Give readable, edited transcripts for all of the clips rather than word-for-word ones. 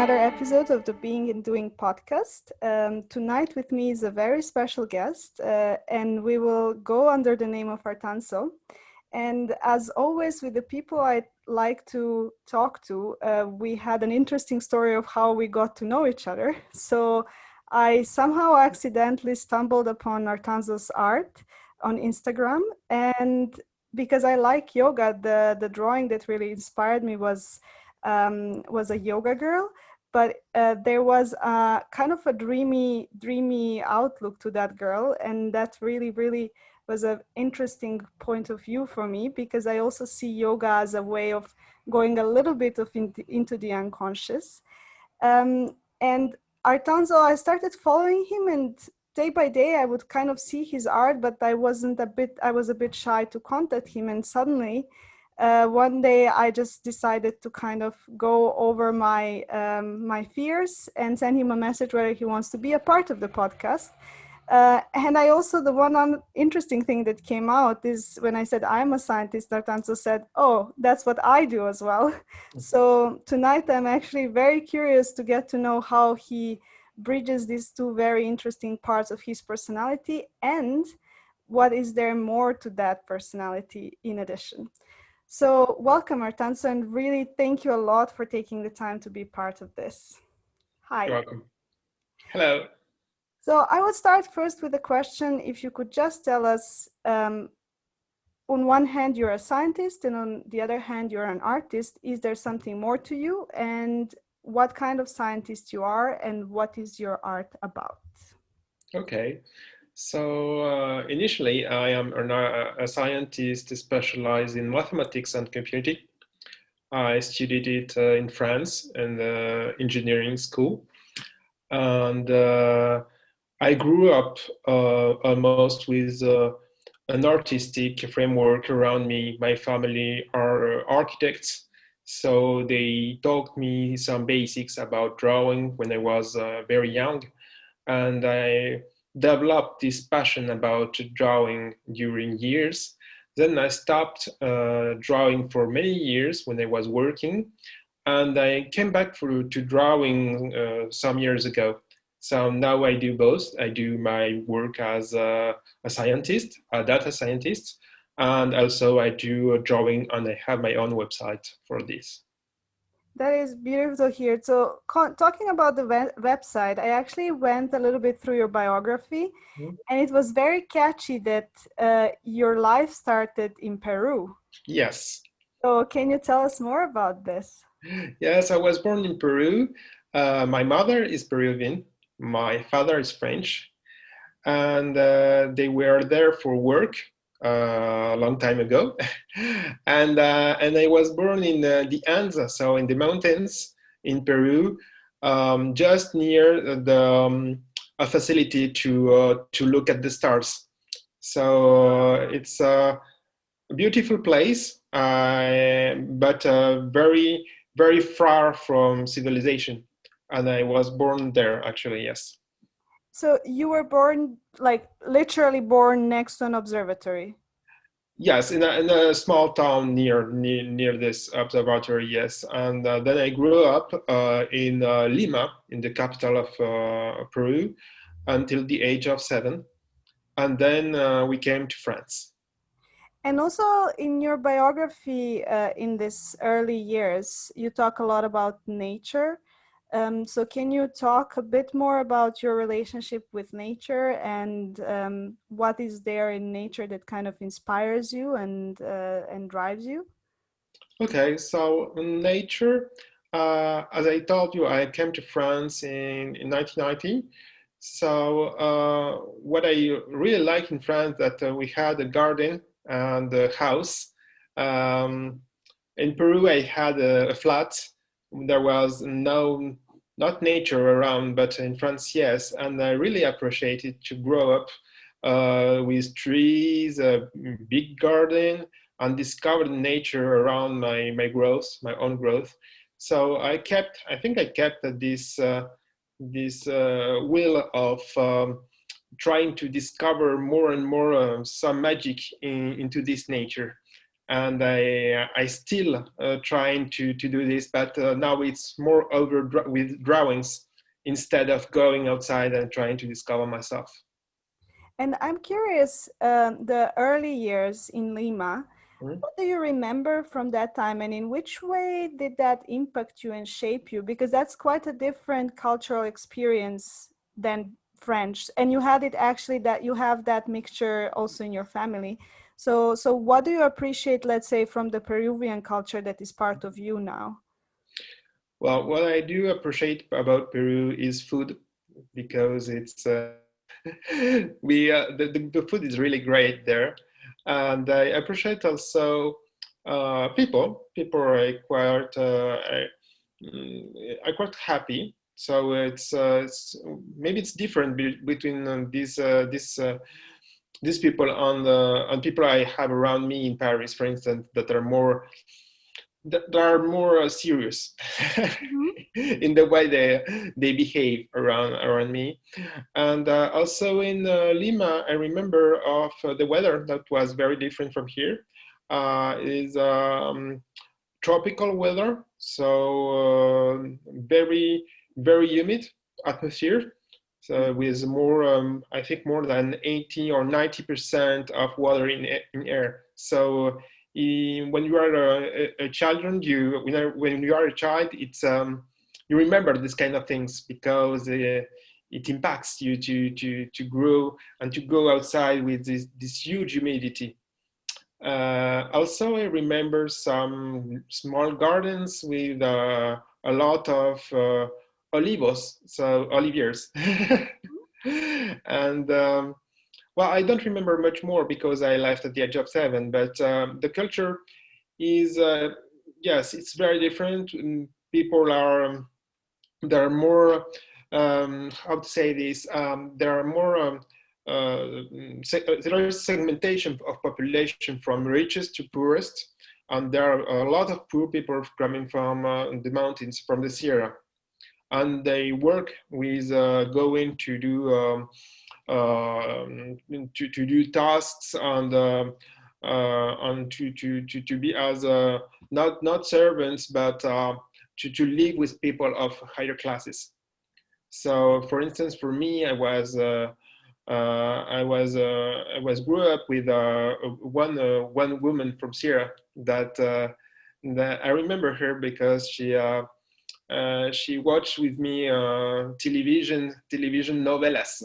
another episode of the Being and Doing podcast. Tonight with me is a very special guest, and we will go under the name of Artanzo. And as always, with the people I like to talk to, we had an interesting story of how we got to know each other. So I somehow accidentally stumbled upon Artanzo's art on Instagram. And because I like yoga, the drawing that really inspired me was a yoga girl, but there was a kind of a dreamy outlook to that girl, and that really was an interesting point of view for me, because I also see yoga as a way of going a little bit into the unconscious. And Artanzo, I started following him, and day by day I would kind of see his art, but I was a bit shy to contact him. And suddenly one day I just decided to kind of go over my my fears and send him a message whether he wants to be a part of the podcast. And I also, the one interesting thing that came out is when I said I'm a scientist, Artanzo said, "Oh, that's what I do as well." So tonight I'm actually very curious to get to know how he bridges these two very interesting parts of his personality, and what is there more to that personality in addition. So welcome, Artanzo, and really thank you a lot for taking the time to be part of this. Hi. You're welcome. Hello. So I would start first with a question. If you could just tell us, on one hand, you're a scientist, and on the other hand, you're an artist. Is there something more to you? And what kind of scientist you are, and what is your art about? Okay. So initially, I am a scientist specialized in mathematics and computing. I studied it in France in the engineering school. And I grew up almost with an artistic framework around me. My family are architects, so they taught me some basics about drawing when I was very young. And I developed this passion about drawing during years. Then I stopped drawing for many years when I was working, and I came back to drawing some years ago. So now I do both. I do my work as a scientist, a data scientist, and also I do drawing, and I have my own website for this. That is beautiful to hear. So talking about the website, I actually went a little bit through your biography, and it was very catchy that your life started in Peru. Yes. So can you tell us more about this? Yes, I was born in Peru. My mother is Peruvian. My father is French. And they were there for work a long time ago. And I was born in the Andes, so in the mountains in Peru, just near a facility to look at the stars. So it's a beautiful place, but very, very far from civilization. And I was born there, actually, yes. So you were born, like literally born next to an observatory? Yes, in a small town near this observatory, yes. And then I grew up in Lima, in the capital of Peru, until the age of 7. And then we came to France. And also in your biography, in these early years, you talk a lot about nature. So can you talk a bit more about your relationship with nature, and what is there in nature that kind of inspires you and drives you? Okay, so nature, as I told you, I came to France in 1990. So what I really like in France that we had a garden and a house. Um, in Peru, I had a flat. There was not nature around, but in France, yes. And I really appreciated to grow up with trees, a big garden, and discover nature around my growth, my own growth. So I think I kept this will of trying to discover more and more some magic into this nature. and I still trying to do this, but now it's more over with drawings instead of going outside and trying to discover myself. And I'm curious, the early years in Lima, Mhm. what do you remember from that time, and in which way did that impact you and shape you? Because that's quite a different cultural experience than French, and you had it actually that you have that mixture also in your family. So what do you appreciate, let's say, from the Peruvian culture that is part of you now? Well, what I do appreciate about Peru is food, because it's the food is really great there, and I appreciate also people. People are quite happy. So it's maybe it's different between these people and people I have around me in Paris, for instance, that are more serious Mhm. in the way they behave around me. And also in Lima, I remember of the weather that was very different from here. Is tropical weather, so very very humid atmosphere. So with more, I think more than 80 or 90% of water in air. So when you are a child, when you are a child, it's you remember this kind of things, because it impacts you to grow and to go outside with this huge humidity. Also, I remember some small gardens with a lot of olivos, so oliviers. And well, I don't remember much more because I left at the age of 7, but the culture is, yes, it's very different. People are, there are more, how to say this, there are more, there is segmentation of population from richest to poorest, and there are a lot of poor people coming from the mountains, from the Sierra, and they work with going to do to do tasks, and to be as not servants, but to live with people of higher classes. So, for instance, for me, I was grew up with one woman from Syria that I remember her because she watched with me television novelas.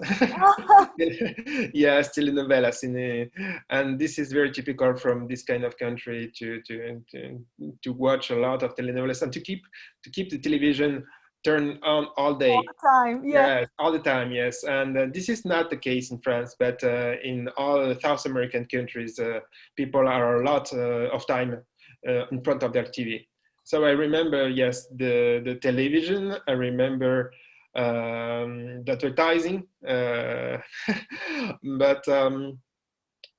Yes, telenovelas and this is very typical from this kind of country to watch a lot of telenovelas and to keep the television turned on all All day. the time, yeah. Yes, all the time, yes. And this is not the case in France, but in all South American countries, people are a lot of time in front of their TV. So I remember, yes, the television. I remember the advertising, but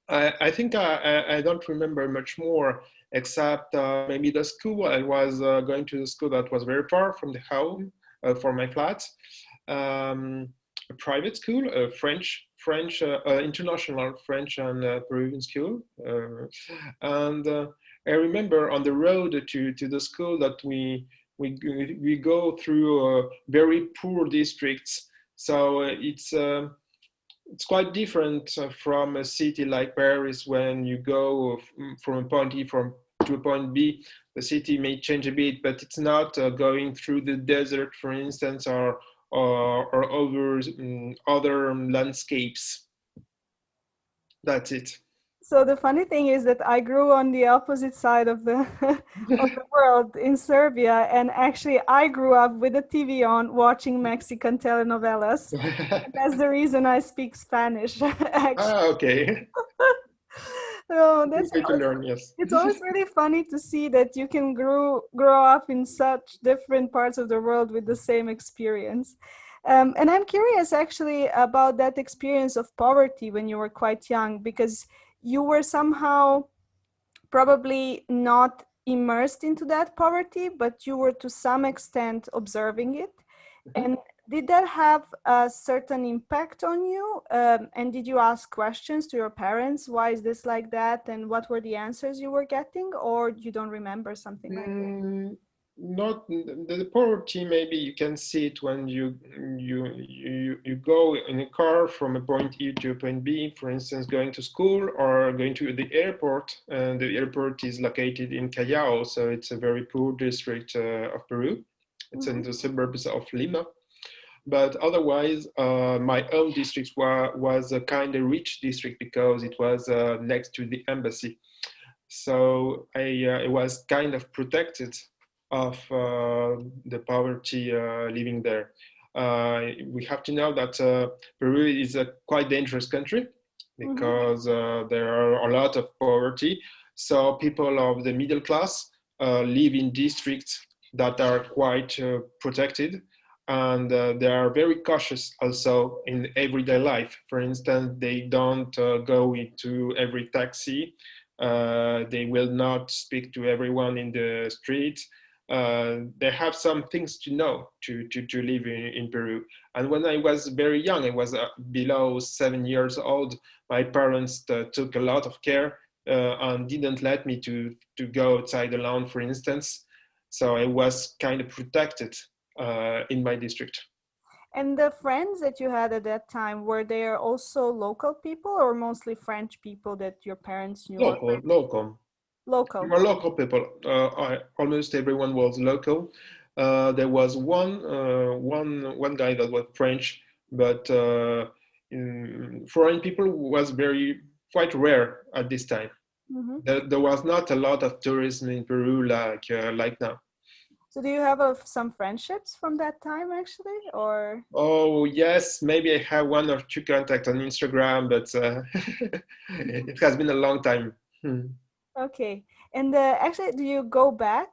I think I don't remember much more, except maybe the school. I was going to the school that was very far from the home, for my flat. A private school, a French international French and Peruvian school, and I remember on the road to the school that we go through very poor districts. So it's quite different from a city like Paris. When you go from a point E to a point B, the city may change a bit, but it's not going through the desert, for instance, or over other landscapes. That's it. So the funny thing is that I grew on the opposite side of the of the world in Serbia, and actually I grew up with the TV on watching Mexican telenovelas. That's the reason I speak Spanish, actually. Ah, okay. Oh, Good way to learn, yes. it's always really funny to see that you can grow up in such different parts of the world with the same experience. And I'm curious actually about that experience of poverty when you were quite young, because you were somehow probably not immersed into that poverty, but you were to some extent observing it. Mhm. And Did that have a certain impact on you? And did you ask questions to your parents? Why is this like that? And what were the answers you were getting? Or you don't remember something like that? Mm, not the poverty. Maybe you can see it when you go in a car from a point E to a point B. For instance, going to school or going to the airport. And the airport is located in Callao, so it's a very poor district of Peru. It's in Mm-hmm. the suburbs of Lima. But otherwise, my own district was a kind of rich district because it was next to the embassy. So I was kind of protected of the poverty living there. We have to know that Peru is a quite dangerous country Mm-hmm. because there are a lot of poverty. So people of the middle class live in districts that are quite protected, and they are very cautious also in everyday life. For instance, they don't go into every taxi. They will not speak to everyone in the street. They have some things to know to live in Peru. And when I was very young, I was below 7 years old, my parents took a lot of care and didn't let me to go outside alone, for instance. So I was kind of protected in my district. And the friends that you had at that time, were they also local people or mostly French people that your parents knew or Local, local. local? Were local people. Almost everyone was local. There was one guy that was French, but foreign people was very quite rare at this time. Mm-hmm. There was not a lot of tourism in Peru like now. So do you have some friendships from that time actually, or? Oh yes, maybe I have one or two contacts on Instagram, but it has been a long time. Hmm. Okay. And actually, do you go back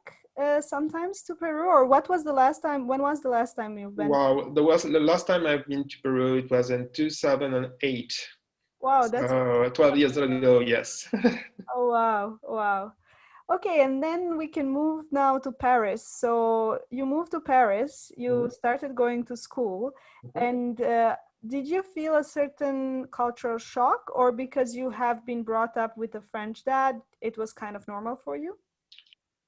sometimes to Peru, or what was the last time? When was the last time you went? Wow, there was the last time I've been to Peru. It was in 2008. Wow, that's So 12 years ago, yes. oh wow, wow. Okay, and then we can move now to Paris. So you moved to Paris, you Mhm, started going to school, mhm. and did you feel a certain cultural shock, or because you have been brought up with a French dad, it was kind of normal for you?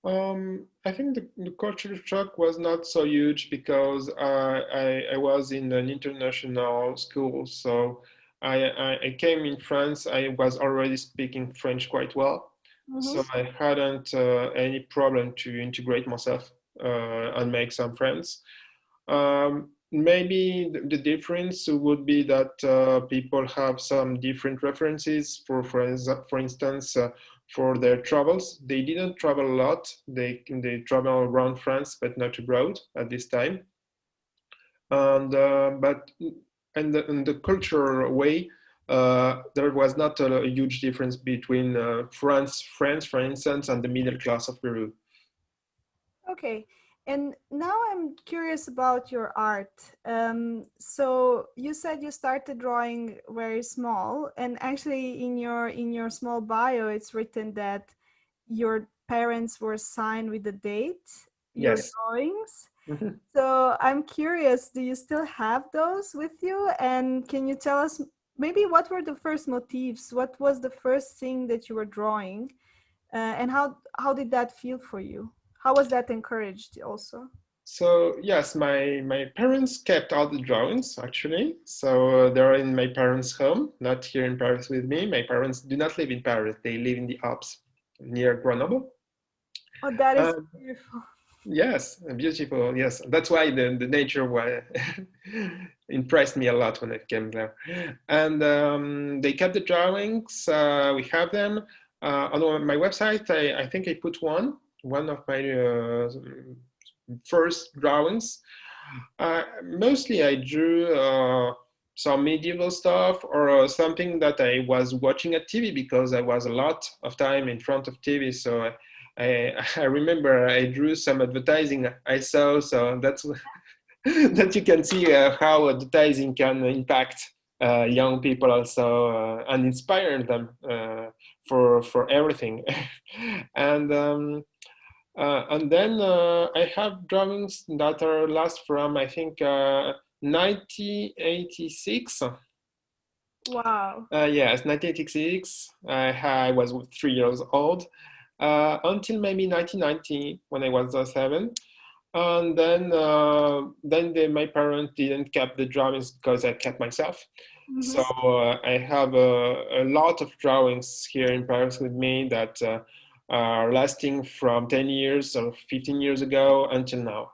I think the culture shock was not so huge because I was in an international school. So I came in France. I was already speaking French quite well. Mm-hmm. So I hadn't any problem to integrate myself and make some friends. Maybe the difference would be that people have some different references for instance, for their travels. They didn't travel a lot. They travel around France, but not abroad at this time. And but in the cultural way, there was not a huge difference between France, for instance, and the middle class of Peru. Okay, and now I'm curious about your art. So you said you started drawing very small, and actually in your small bio, it's written that your parents were signed with the date, your Yes. drawings. Mhm. So I'm curious, do you still have those with you? And can you tell us maybe what were the first motifs? What was the first thing that you were drawing? And how did that feel for you? How was that encouraged also? So yes, my parents kept all the drawings actually. So they're in my parents' home, not here in Paris with me. My parents do not live in Paris; they live in the Alps near Grenoble. Oh, that is Uh, beautiful. yes, beautiful. Yes, that's why the nature impressed me a lot when I came there. And they kept the drawings. We have them on my website. I think I put one of my first drawings. Mostly I drew some medieval stuff or something that I was watching at TV because I was a lot of time in front of TV. So I remember I drew some advertising I saw. So that's that you can see how advertising can impact young people also and inspire them for everything. and and then I have drawings that are last from I think 1986. Wow. Yes, 1986. I was 3 years old until maybe 1990 when I was 7. And then my parents didn't keep the drawings because I kept myself. Hmm. So I have a lot of drawings here in Paris with me that are lasting from 10 years or 15 years ago until now.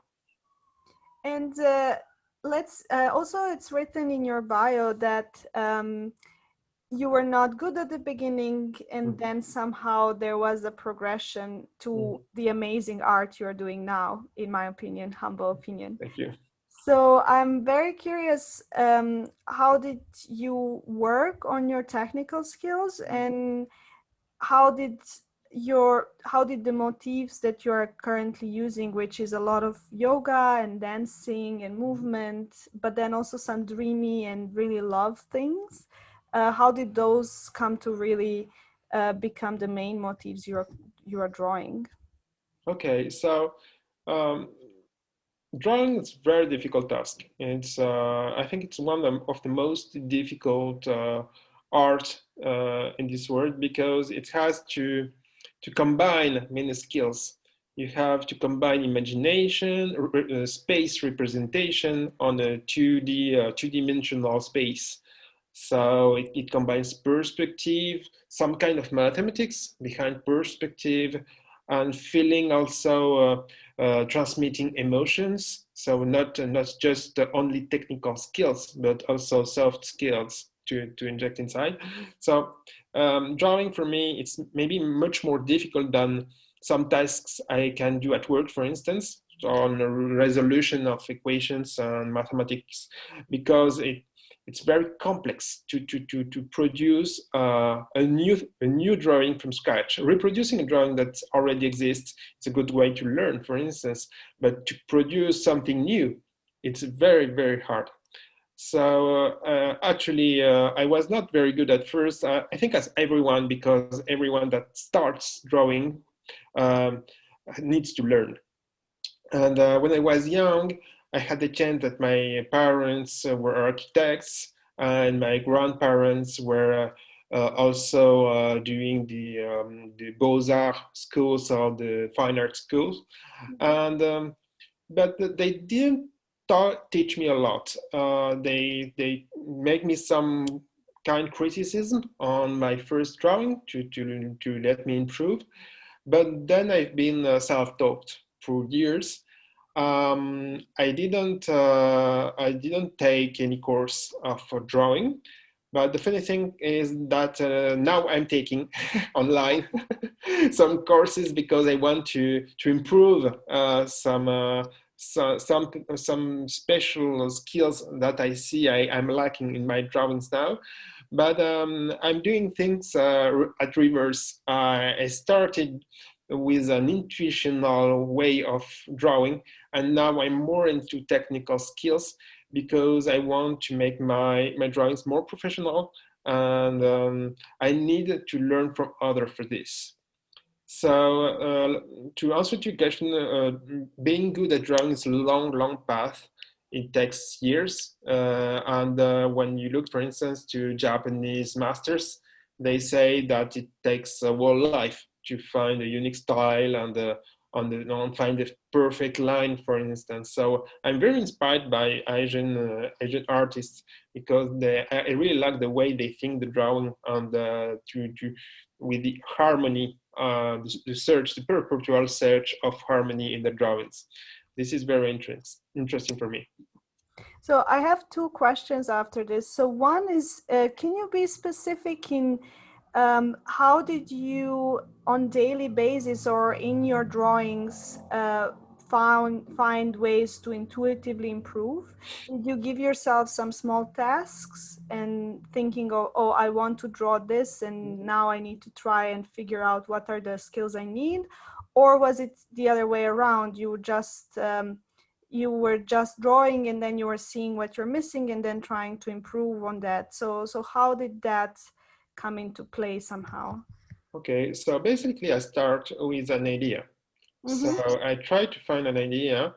And let's also, it's written in your bio that you were not good at the beginning, and Mhm. then somehow there was a progression to Mhm. the amazing art you're doing now, in my opinion, humble opinion. Thank you. So I'm very curious, how did you work on your technical skills, and how did how did the motifs that you are currently using, which is a lot of yoga and dancing and movement, but then also some dreamy and really love things, how did those come to really become the main motifs you are drawing? Okay, so um, drawing is a very difficult task. It's I think it's one of the most difficult art in this world because it has to combine many skills. You have to combine imagination, space representation on a 2D, two-dimensional space. So it combines perspective, some kind of mathematics behind perspective, and feeling also transmitting emotions. So not just only technical skills, but also soft skills to inject inside. So drawing for me, it's maybe much more difficult than some tasks I can do at work, for instance, on resolution of equations and mathematics, because it's very complex to produce a new drawing from scratch. Reproducing a drawing that already exists is a good way to learn, for instance, but to produce something new, it's very, very hard. So actually, I was not very good at first. I think as everyone, because everyone that starts drawing um, needs to learn. And when I was young, I had the chance that my parents were architects and my grandparents were also doing the Beaux-Arts schools or the fine art schools. Mhm. And but they didn't teach me a lot. They make me some kind criticism on my first drawing to let me improve. But then I've been self-taught for years. I didn't take any course for drawing, but the funny thing is that now I'm taking online some courses because I want to improve some special skills that I see I'm lacking in my drawings now. But I'm doing things at reverse. I started with an intuitional way of drawing, and now I'm more into technical skills because I want to make my drawings more professional, and I need to learn from others for this. So to answer to your question, being good at drawing is a long, long path. It takes years, and when you look, for instance, to Japanese masters, they say that it takes a whole life to find a unique style and find the perfect line, for instance. So I'm very inspired by Asian artists because I really like the way they think the drawing and to with the harmony, the purportual search of harmony in the drawings. This is very interesting for me. So I have two questions after this. So one is, can you be specific in how did you, on daily basis or in your drawings, find ways to intuitively improve? Did you give yourself some small tasks and thinking, oh, I want to draw this, and now I need to try and figure out what are the skills I need? Or was it the other way around? You were just drawing and then you were seeing what you're missing and then trying to improve on that. So how did that come into play somehow? Okay, so basically I start with an idea. So Mm-hmm. I try to find an idea,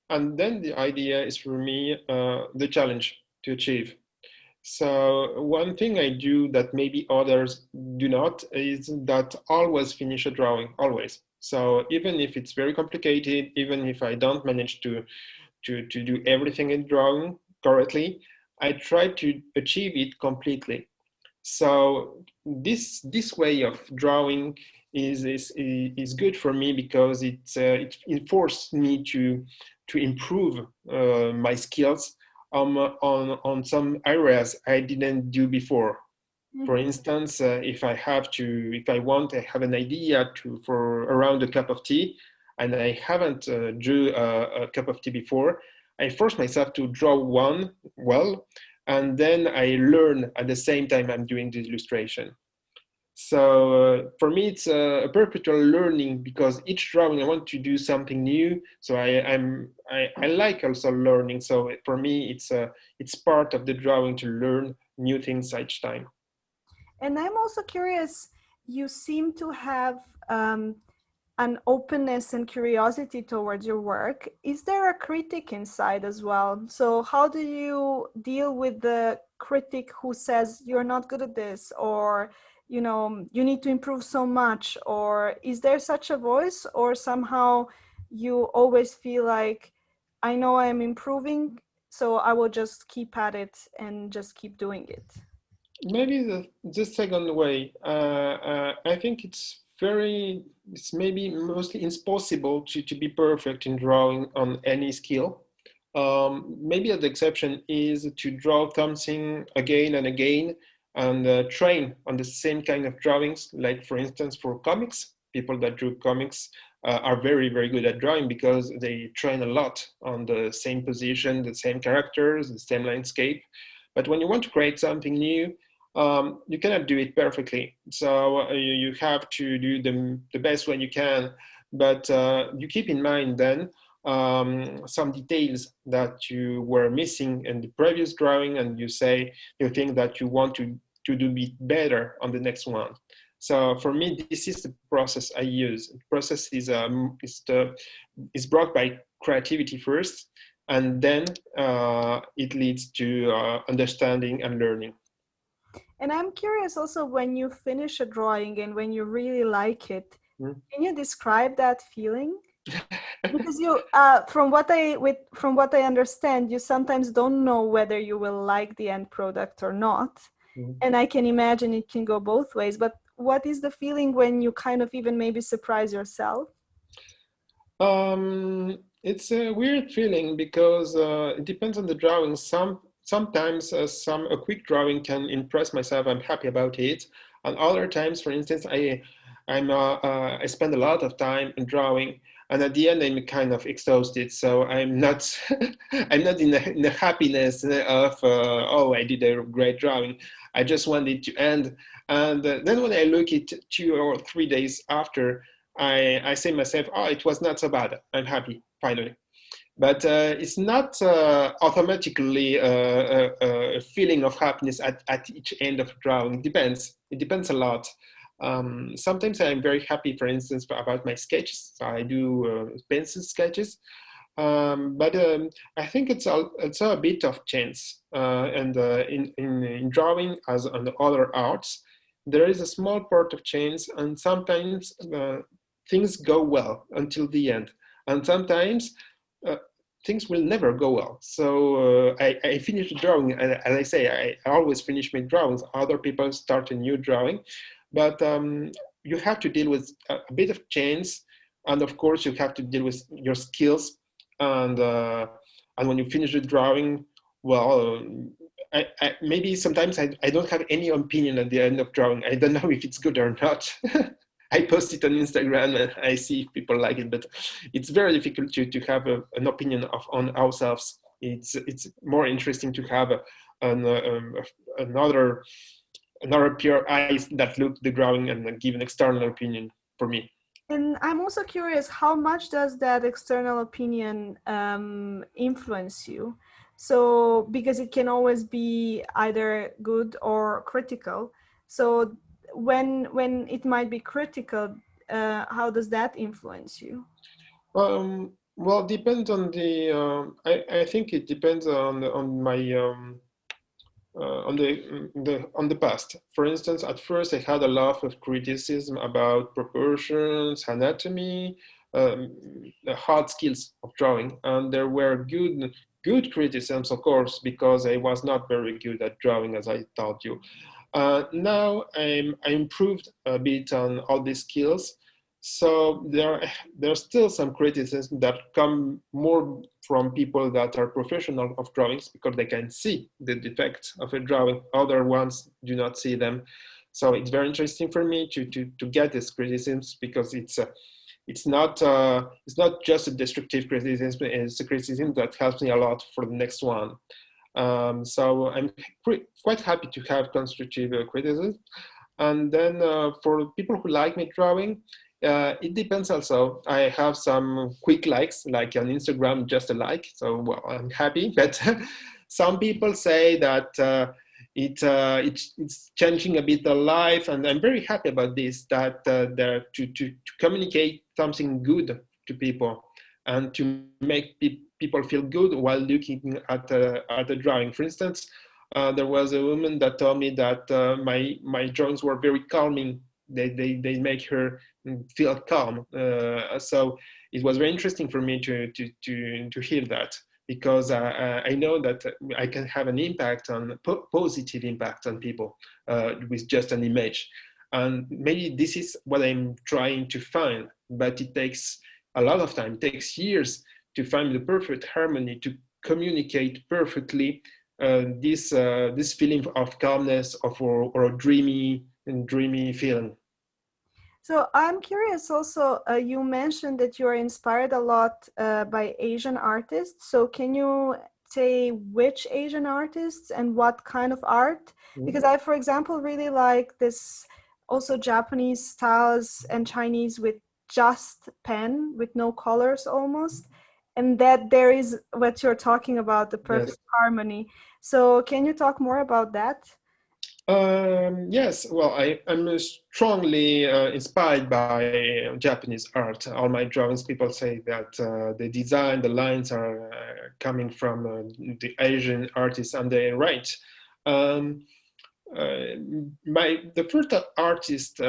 And then the idea is for me the challenge to achieve. So one thing I do that maybe others do not is that always finish a drawing, always. So even if it's very complicated, even if I don't manage to do everything in drawing correctly, I try to achieve it completely. So this way of drawing is good for me because it forced me to improve my skills on some areas I didn't do before. For Mhm. instance, if I want, I have an idea for around a cup of tea, and I haven't drew a cup of tea before, I force myself to draw one well, and then I learn at the same time I'm doing the illustration. So for me, it's a perpetual learning because each drawing I want to do something new. So I like also learning. So for me, it's part of the drawing to learn new things each time. And I'm also curious, you seem to have an openness and curiosity towards your work. Is there a critic inside as well? So, how do you deal with the critic who says you're not good at this, or you need to improve so much? Or is there such a voice, or somehow you always feel like, I know I am improving, so I will just keep at it and just keep doing it? Maybe the second way. I think it's maybe mostly impossible to be perfect in drawing on any skill. Maybe the exception is to draw something again and again and train on the same kind of drawings. Like for instance, for comics, people that drew comics are very, very good at drawing because they train a lot on the same position, the same characters, the same landscape. But when you want to create something new, you cannot do it perfectly. So you have to do the best way you can, but you keep in mind then some details that you were missing in the previous drawing, and you think that you want to do it better on the next one. So for me, this is the process I use. The process is brought by creativity first, and then it leads to understanding and learning. And I'm curious also, when you finish a drawing and when you really like it, Mm. can you describe that feeling? Because you, from what I understand, you sometimes don't know whether you will like the end product or not. Mm. And I can imagine it can go both ways. But what is the feeling when you kind of even maybe surprise yourself? It's a weird feeling because it depends on the drawing. Sometimes a quick drawing can impress myself. I'm happy about it, and other times, for instance, I spend a lot of time in drawing, and at the end I'm kind of exhausted. So I'm not I'm not in the happiness of oh, I did a great drawing. I just want it to end, and then when I look at 2 or 3 days after. I say myself, oh, it was not so bad. I'm happy, finally. But it's not automatically a feeling of happiness at each end of drawing. It depends. It depends a lot. Sometimes I'm very happy, for instance, about my sketches. So I do pencil sketches. But I think it's a bit of chance. And in drawing, as on other arts, there is a small part of chance, and sometimes things go well until the end, and sometimes uh, things will never go well. So I finish the drawing, and as I say, I always finish my drawings. Other people start a new drawing, but you have to deal with a bit of chance, and of course you have to deal with your skills. And when you finish the drawing, well, maybe sometimes I don't have any opinion at the end of drawing. I don't know if it's good or not. I post it on Instagram and I see if people like it, but it's very difficult to have an opinion on ourselves. It's more interesting to have another pure eyes that look the drawing and give an external opinion for me. And I'm also curious, how much does that external opinion influence you? So, because it can always be either good or critical. So, when it might be critical, how does that influence you? Well, depends on the. I think it depends on my on the past. For instance, at first I had a lot of criticism about proportions, anatomy, the hard skills of drawing, and there were good criticisms, of course, because I was not very good at drawing, as I told you. Now I improved a bit on all these skills. So there's still some criticism that come more from people that are professional of drawings because they can see the defects of a drawing. Other ones do not see them. So it's very interesting for me to get these criticisms because it's not just a destructive criticism. It's a criticism that helps me a lot for the next one. So I'm quite happy to have constructive criticism. And then for people who like me drawing, it depends also. I have some quick likes, like on Instagram, just a like. So well, I'm happy. But some people say that it's changing a bit the life, and I'm very happy about this. That to communicate something good to people and to make people feel good while looking at the drawing. For instance, there was a woman that told me that my drawings were very calming. They make her feel calm. So it was very interesting for me to hear that because I know that I can have an impact on positive impact on people with just an image. And maybe this is what I'm trying to find, but it takes a lot of time. It takes years to find the perfect harmony to communicate perfectly this feeling of calmness or a dreamy feeling. So I'm curious also, you mentioned that you are inspired a lot by Asian artists. So can you say which Asian artists and what kind of art? Because I, for example, really like this also Japanese styles and Chinese with just pen, with no colors almost. And that there is what you're talking about, the Yes. perfect harmony. So can you talk more about that? Yes, well, I'm strongly inspired by Japanese art. All my drawings, people say that the design, the lines are coming from the Asian artists, and they're right. Um, the first artist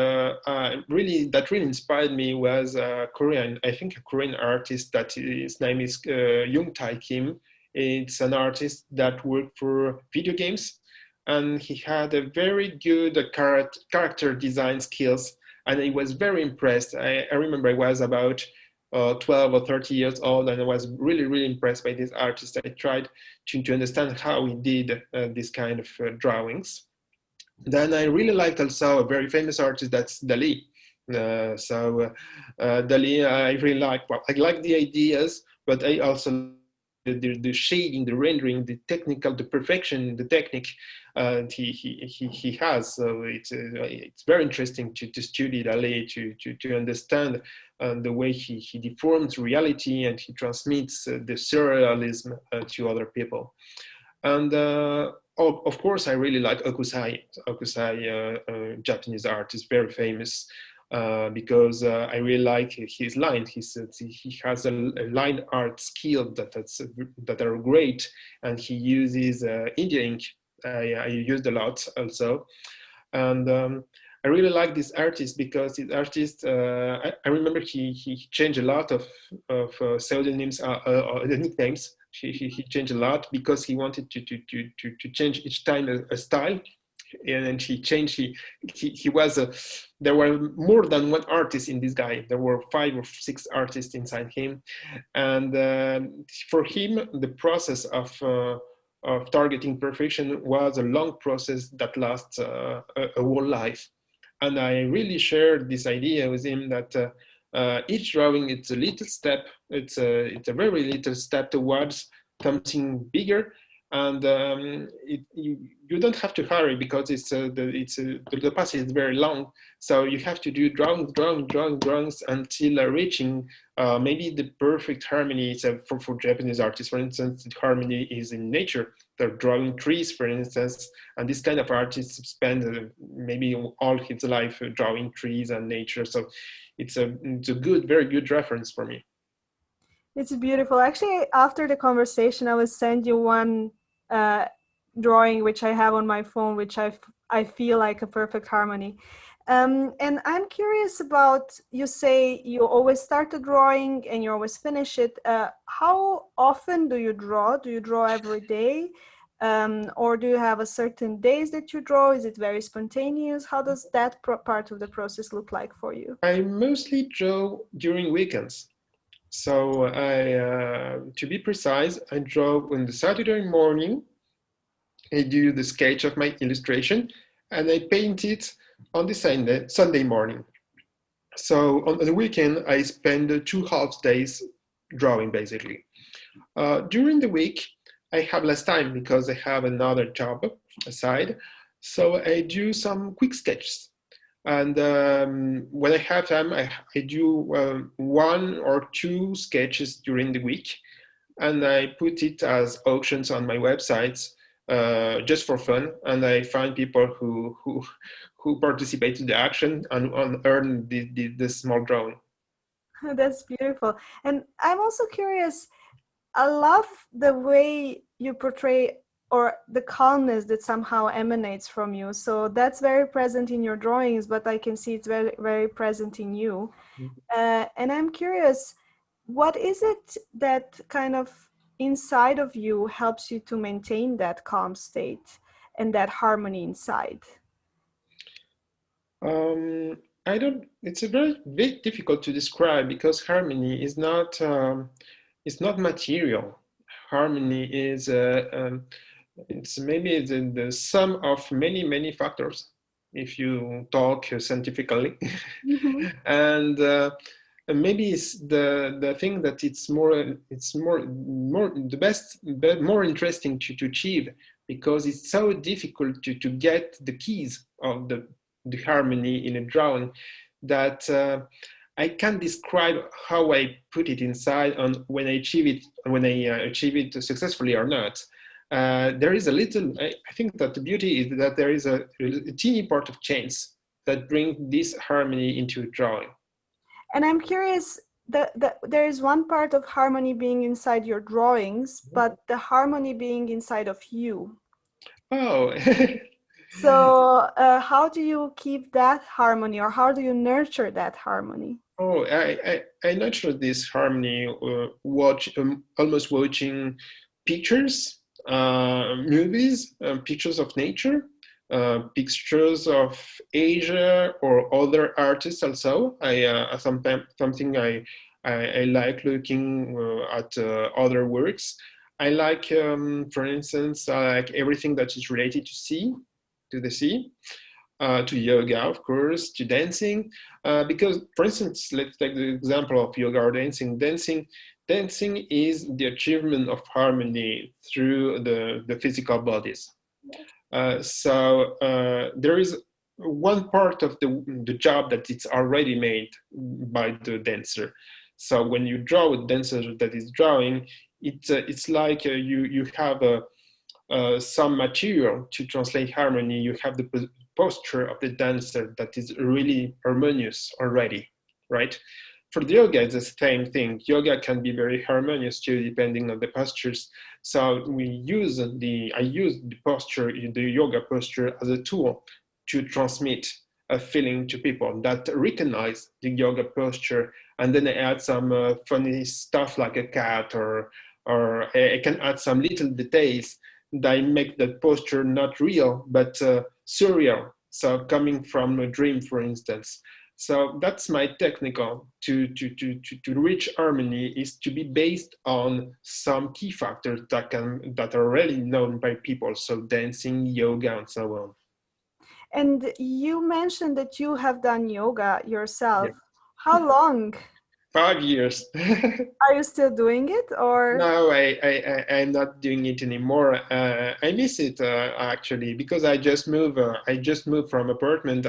really inspired me was Korean. I think a Korean artist that his name is Young Tae Kim. It's an artist that worked for video games, and he had a very good character design skills, and I was very impressed. I remember I was about 12 or 30 years old, and I was really impressed by this artist. I tried to understand how he did this kind of drawings. Then I really liked also a very famous artist that's Dali. Dali, I really like. Well, I like the ideas, but I also like the shading, the rendering, the technical, the perfection, the technique he has. So it's very interesting to study Dali to understand the way he deforms reality and he transmits the surrealism to other people. And of course, I really like Okusai. Japanese art, is very famous because I really like his line. He has a line art skill that are great, and he uses India ink. I used a lot also, and I really like this artist because this artist. I remember he changed a lot of pseudonyms, the nicknames. He changed a lot because he wanted to change each time a style, and he changed. He was a. There were more than one artist in this guy. There were 5 or 6 artists inside him, and for him, the process of targeting perfection was a long process that lasts a whole life. And I really shared this idea with him that each drawing, it's a little step. It's a very little step towards something bigger, and you don't have to hurry because the passage is very long. So you have to do drawings until reaching maybe the perfect harmony. So for Japanese artists, for instance, the harmony is in nature. They're drawing trees, for instance, and this kind of artist spends maybe all his life drawing trees and nature. So it's a good, very good reference for me. It's beautiful. Actually, after the conversation, I will send you one uh, drawing which I have on my phone, which I feel like a perfect harmony. And I'm curious about, you say you always start a drawing and you always finish it. How often do you draw? Do you draw every day? Or do you have a certain days that you draw? Is it very spontaneous? How does that part of the process look like for you? I mostly draw during weekends. So to be precise, I draw on the Saturday morning. I do the sketch of my illustration, and I paint it on the Sunday morning. So on the weekend, I spend 2 half days drawing, basically. During the week, I have less time because I have another job aside. So I do some quick sketches. And when I have time, I do 1 or 2 sketches during the week. And I put it as auctions on my websites just for fun. And I find people who participate in the action and earn the small drawing. That's beautiful. And I'm also curious, I love the way you portray or the calmness that somehow emanates from you. So that's very present in your drawings, but I can see it's very, very present in you. And I'm curious, what is it that kind of inside of you helps you to maintain that calm state and that harmony inside? I don't. It's a very difficult to describe because harmony is not. It's not material. Harmony is. It's maybe the sum of many factors, if you talk scientifically, Mhm. and maybe it's the thing that it's more the best, more interesting to achieve because it's so difficult to get the keys of the harmony in a drawing that I can't describe how I put it inside and when I achieve it successfully or not. There is a little. I think that the beauty is that there is a teeny part of chance that bring this harmony into a drawing. And I'm curious that there is one part of harmony being inside your drawings, but the harmony being inside of you. Oh, So, how do you keep that harmony, or how do you nurture that harmony? oh, I nurtured this harmony, almost watching pictures, movies, pictures of nature, pictures of Asia or other artists. Also, sometimes something I like looking at other works. I like, for instance, I like everything that is related to the sea, to yoga, of course, to dancing. Because, for instance, let's take the example of yoga or dancing. Dancing is the achievement of harmony through the physical bodies. So there is one part of the job that it's already made by the dancer. So when you draw a dancer that is drawing, it's like you have some material to translate harmony. You have the posture of the dancer that is really harmonious already, right? For the yoga, it's the same thing. Yoga can be very harmonious too, depending on the postures. So I use the posture, the yoga posture, as a tool to transmit a feeling to people that recognize the yoga posture, and then I add some funny stuff like a cat, or I can add some little details that make that posture not real but surreal. So coming from a dream, for instance. So that's my technical to reach harmony is to be based on some key factors that are already known by people. So dancing, yoga, and so on. And you mentioned that you have done yoga Yeah. yourself. How long? 5 years. Are you still doing it, or? No, I'm not doing it anymore. I miss it actually because I just moved. I just moved from apartment,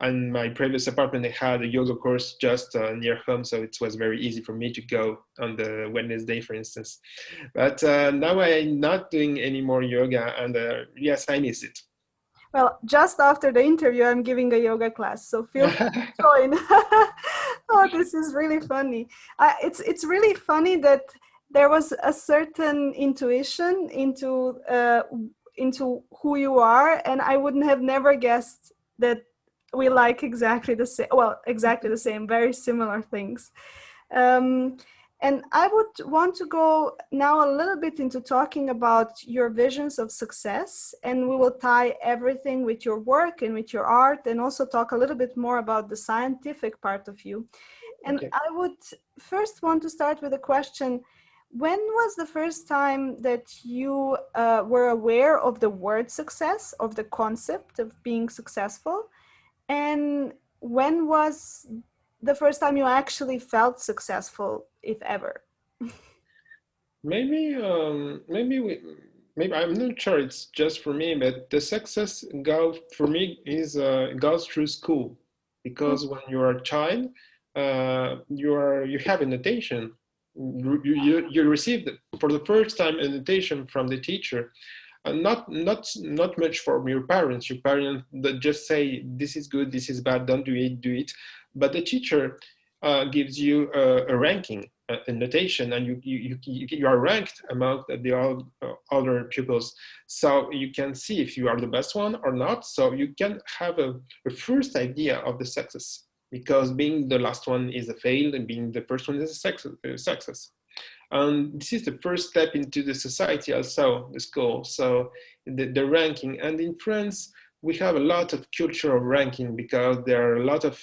and my previous apartment I had a yoga course just near home, so it was very easy for me to go on the Wednesday, for instance. But now I'm not doing any more yoga, and yes, I miss it. Well, just after the interview, I'm giving a yoga class, so feel free to join. Oh, this is really funny. It's really funny that there was a certain intuition into who you are, and I wouldn't have never guessed that we like exactly the same. Well, exactly the same, very similar things. Um, and I would want to go now a little bit into talking about your visions of success, and we will tie everything with your work and with your art, and also talk a little bit more about the scientific part of you. And Okay. I would first want to start with a question. When was the first time that you were aware of the word success, of the concept of being successful? And when was the first time you actually felt successful, if ever? Maybe, maybe I'm not sure it's just for me, but the success goes for me is goes through school, because when you are a child, you have a notation. You receive for the first time a notation from the teacher, and not much from your parents. Your parents that just say this is good, this is bad, don't do it, do it. But the teacher gives you a ranking, a notation, and you are ranked among the other pupils. So you can see if you are the best one or not. So you can have a first idea of the success, because being the last one is a fail, and being the first one is a success. And this is the first step into the society, also the school. So the ranking, and in France we have a lot of culture of ranking, because there are a lot of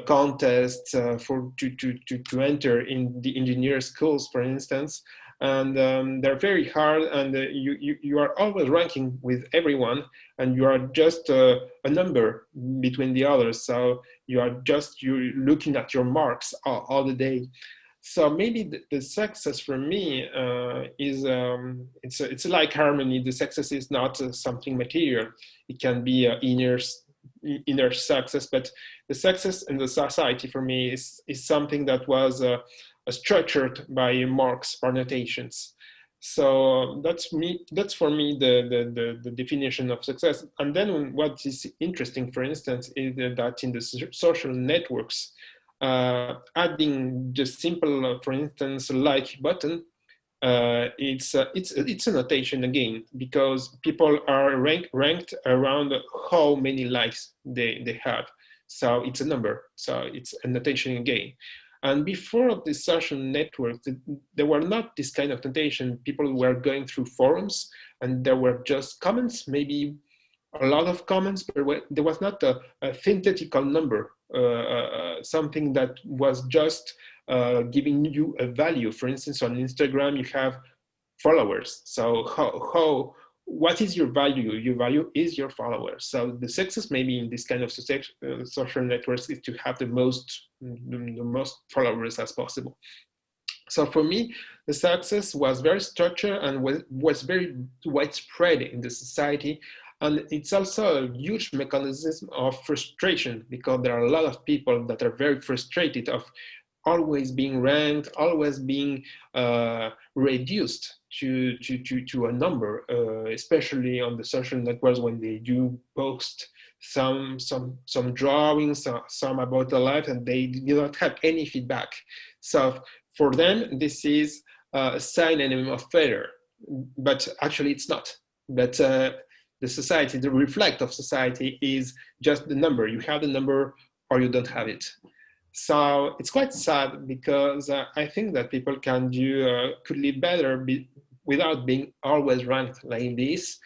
contests for to enter in the engineer schools, for instance. And they're very hard, and you are always ranking with everyone, and you are just a number between the others. So you looking at your marks all the day. So maybe the success for me is it's like harmony. The success is not something material. It can be inner success, but the success in the society for me is something that was structured by marks or notations. So that's for me the definition of success. And then what is interesting, for instance, is that in the social networks, adding just simple, for instance, like button, it's a notation again, because people are ranked around how many likes they have. So it's a number. So it's a notation again. And before the social networks, there were not this kind of notation. People were going through forums, and there were just comments, maybe a lot of comments, but there was not a synthetical number, something that was just giving you a value. For instance, on Instagram, you have followers. So what is your value? Your value is your followers. So the success maybe in this kind of social networks is to have the most followers as possible. So for me, the success was very structured and was very widespread in the society. And it's also a huge mechanism of frustration, because there are a lot of people that are very frustrated of always being ranked, always being reduced to a number, especially on the social networks when they do post some drawings, some about the life, and they do not have any feedback. So for them, this is a synonym of failure, but actually it's not. But the society, the reflect of society is just the number. You have the number or you don't have it. So it's quite sad, because I think that people could live better without being always ranked like this.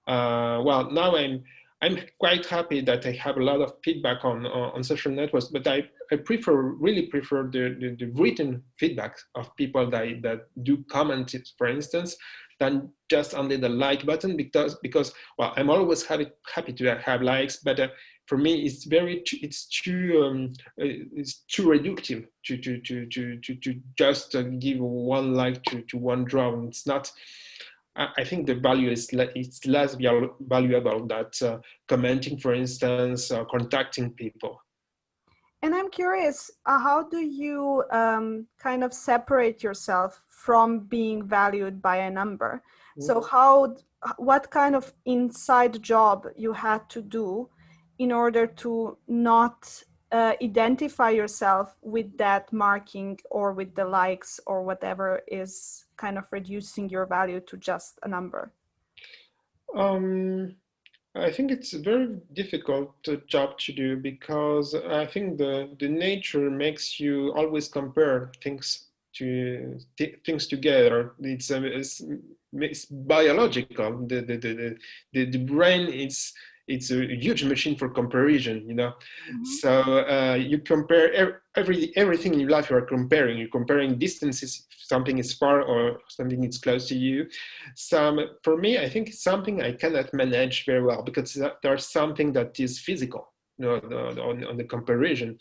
Well, now I'm quite happy that I have a lot of feedback on social networks, but I really prefer the written feedback of people that do comment, for instance, than just only the like button, because well, I'm always happy to have likes, but for me it's too reductive to just give one like to one drawing. It's not. I think the value it's less valuable that commenting, for instance, contacting people. And I'm curious, how do you kind of separate yourself from being valued by a number? So what kind of inside job you had to do in order to not identify yourself with that marking or with the likes or whatever is kind of reducing your value to just a number? Um, I think it's a very difficult job to do because I think the nature makes you always compare things together. It's biological. The brain is it's a huge machine for comparison, you know. Mm-hmm. So you compare everything in your life. You are comparing. You're comparing distances. If something is far or something is close to you. For me, I think it's something I cannot manage very well because there's something that is physical, you know, on the comparison.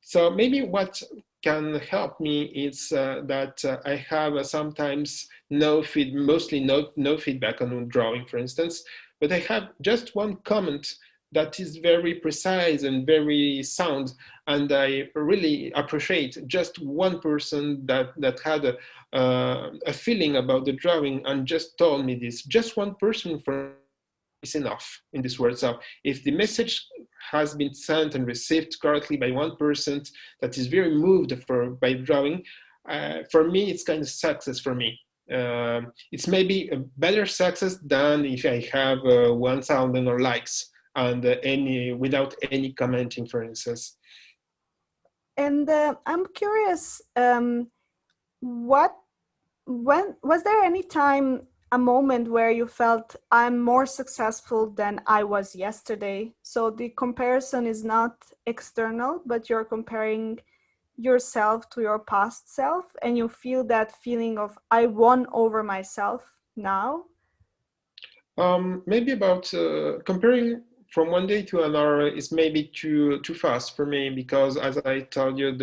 So maybe what can help me is that I have sometimes mostly no feedback on drawing, for instance, but I have just one comment that is very precise and very sound, and I really appreciate just one person that had a feeling about the drawing and just told me this. Just one person for me is enough in this world. So if the message has been sent and received correctly by one person that is very moved by drawing, for me it's kind of success for me. It's maybe a better success than if I have 1,000 or likes and any without any commenting, for instance. And I'm curious, what when was there any time, a moment where you felt I'm more successful than I was yesterday? So the comparison is not external, but you're comparing yourself to your past self, and you feel that feeling of I won over myself now. Maybe about comparing from one day to another is maybe too fast for me because, as I told you,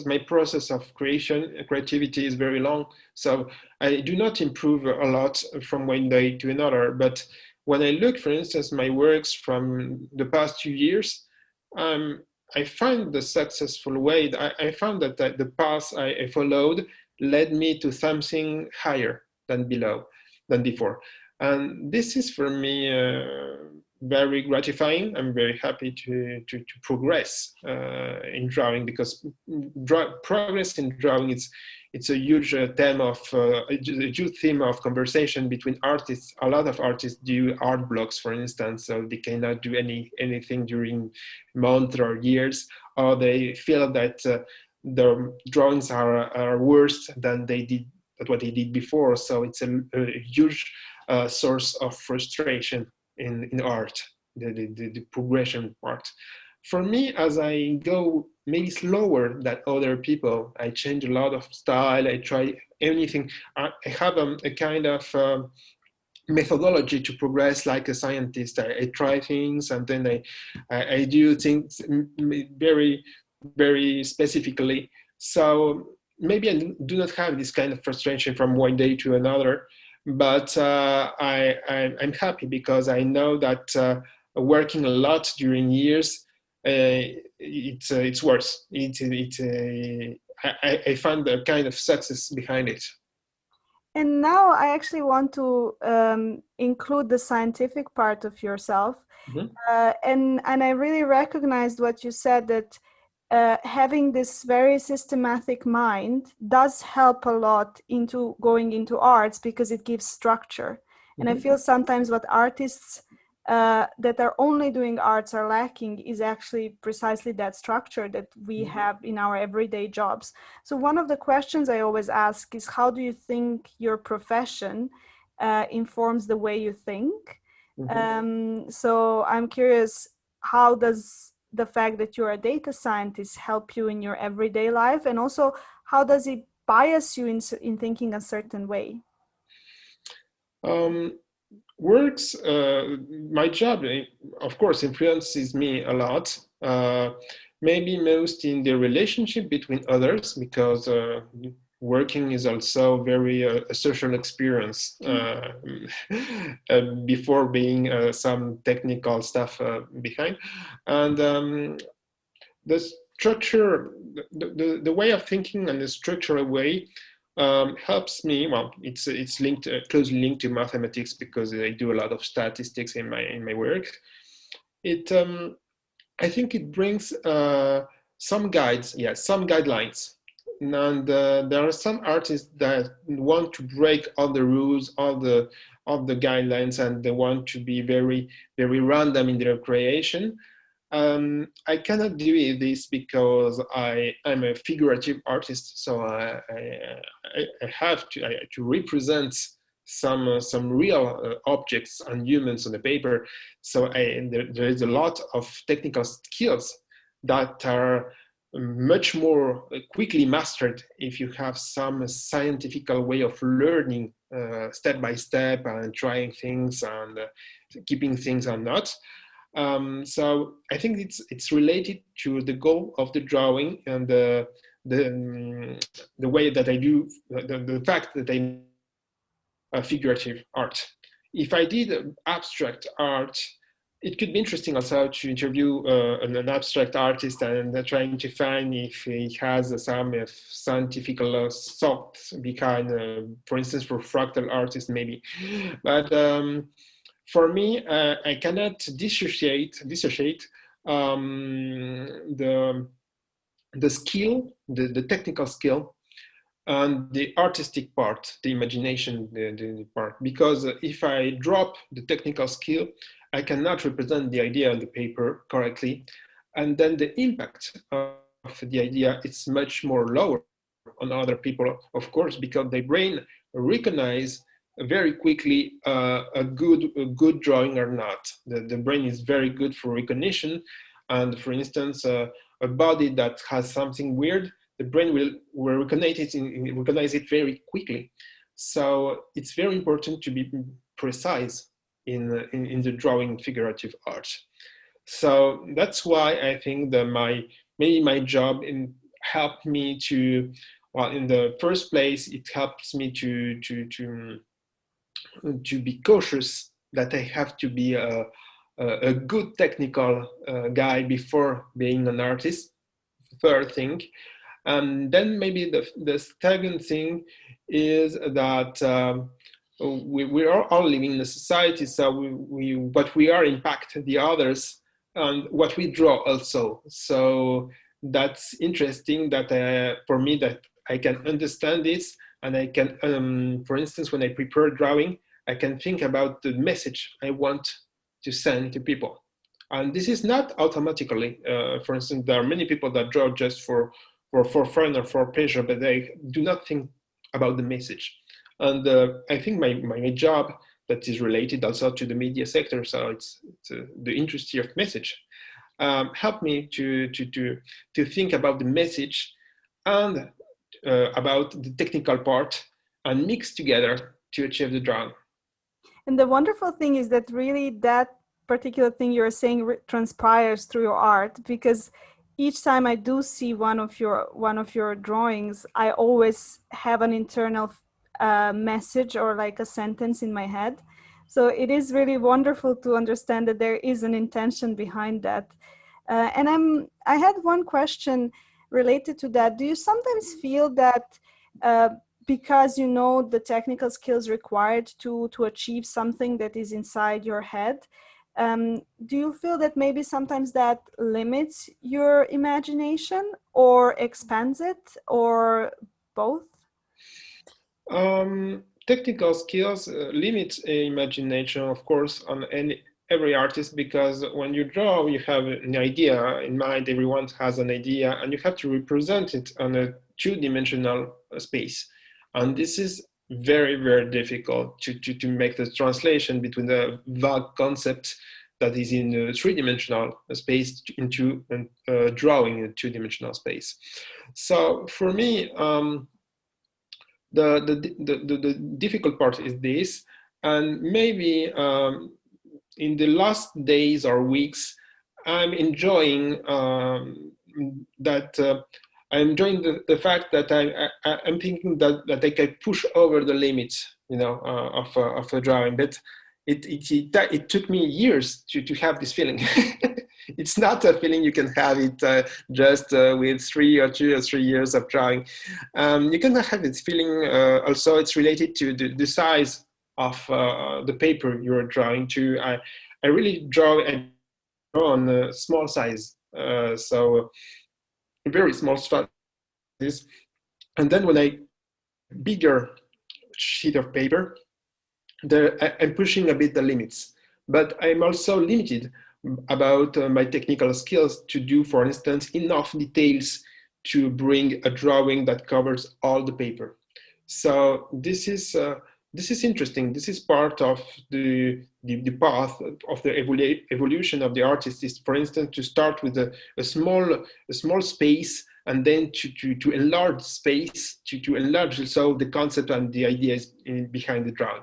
my process of creativity is very long. So I do not improve a lot from one day to another. But when I look, for instance, my works from the past 2 years, um, I find the successful way. I found that the path I followed led me to something higher than before. And this is for me very gratifying. I'm very happy to progress in drawing because progress in drawing it's a huge theme of a huge theme of conversation between artists. A lot of artists do art blocks, for instance, so they cannot do anything during months or years, or they feel that their drawings are worse than what they did before. So it's a huge source of frustration in art, the progression part. For me, as I go maybe slower than other people, I change a lot of style. I try anything. I have a kind of methodology to progress like a scientist. I try things and then I do things very, very specifically. So maybe I do not have this kind of frustration from one day to another, but I'm happy because I know that working a lot during years, it's worth. I find a kind of success behind it. And now I actually want to include the scientific part of yourself. Mhm. And I really recognized what you said, that having this very systematic mind does help a lot into going into arts because it gives structure. And I Mhm. feel sometimes what artists that are only doing arts are lacking is actually precisely that structure that we have in our everyday jobs. So one of the questions I always ask is, how do you think your profession informs the way you think? Mhm. So I'm curious, how does the fact that you're a data scientist help you in your everyday life? And also, how does it bias you in thinking a certain way? Um, Works, my job, of course, influences me a lot. Maybe most in the relationship between others, because working is also very a social experience before being some technical stuff behind. And the structure, the way of thinking and the structural way helps me. Well, it's linked closely linked to mathematics because I do a lot of statistics in my work. It I think it brings some guides, yes, some guidelines. And there are some artists that want to break all the rules, all the guidelines, and they want to be very, very random in their creation. I cannot do this because I'm a figurative artist, so I have to represent some real objects and humans on the paper. So there is a lot of technical skills that are much more quickly mastered if you have some scientific way of learning step by step and trying things and keeping things or not. So I think it's related to the goal of the drawing and the way that I do the fact that I make figurative art. If I did abstract art, it could be interesting also to interview an abstract artist and trying to find if he has some scientific thoughts behind, for instance, for fractal artists maybe. But for me, I cannot dissociate the skill, the technical skill, and the artistic part, the imagination, the part. Because if I drop the technical skill, I cannot represent the idea on the paper correctly, and then the impact of the idea is much more lower on other people, of course, because their brain recognize very quickly a good drawing or not. The brain is very good for recognition, and for instance, a body that has something weird, the brain will recognize it very quickly. So it's very important to be precise in the drawing figurative art. So that's why I think that maybe my job helped me to, well, in the first place, it helps me to be cautious that I have to be a good technical guy before being an artist. Third thing, and then maybe the second thing is that we are all living in a society, so but we are impact the others and what we draw also. So that's interesting that for me that I can understand this and I can, for instance, when I prepare drawing, I can think about the message I want to send to people. And this is not automatically. For instance, there are many people that draw just for fun or for pleasure, but they do not think about the message. And I think my job that is related also to the media sector, so it's the industry of message, helped me to think about the message and about the technical part and mix together to achieve the drawing. And the wonderful thing is that really that particular thing you're saying transpires through your art, because each time I do see one of your drawings, I always have an internal message or like a sentence in my head. So it is really wonderful to understand that there is an intention behind that. And I had one question related to that. Do you sometimes feel that because you know the technical skills required to achieve something that is inside your head, do you feel that maybe sometimes that limits your imagination or expands it, or both? Technical skills limit imagination, of course, on every artist, because when you draw, you have an idea in mind. Everyone has an idea, and you have to represent it on a two-dimensional space. And this is very, very difficult to make the translation between the vague concept that is in a three-dimensional space into drawing a two-dimensional space. So for me, the difficult part is this, and maybe in the last days or weeks, I'm enjoying that. I'm enjoying the fact that I'm thinking that I can push over the limits, of a drawing. But it took me years to have this feeling. It's not a feeling you can have it just with 2 or 3 years of drawing. You can have this feeling also. It's related to the size of the paper you're drawing to. I really draw on a small size. So very small sizes. And then when I get a bigger sheet of paper, I'm pushing a bit the limits, but I'm also limited about my technical skills to do, for instance, enough details to bring a drawing that covers all the paper. So this is interesting. This is part of the path of the evolution of the artist. Is, for instance, to start with a small space, and then to enlarge space, to enlarge also the concept and the ideas behind the drawing.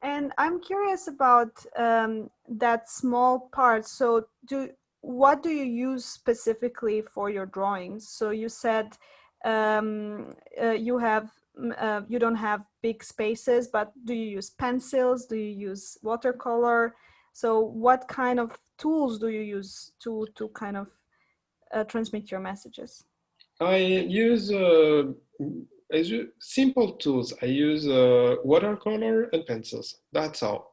And I'm curious about that small part. So, what do you use specifically for your drawings? So you said you don't have big spaces, but do you use pencils? Do you use watercolor? So what kind of tools do you use to kind of transmit your messages? I use simple tools. I use watercolor and pencils. That's all.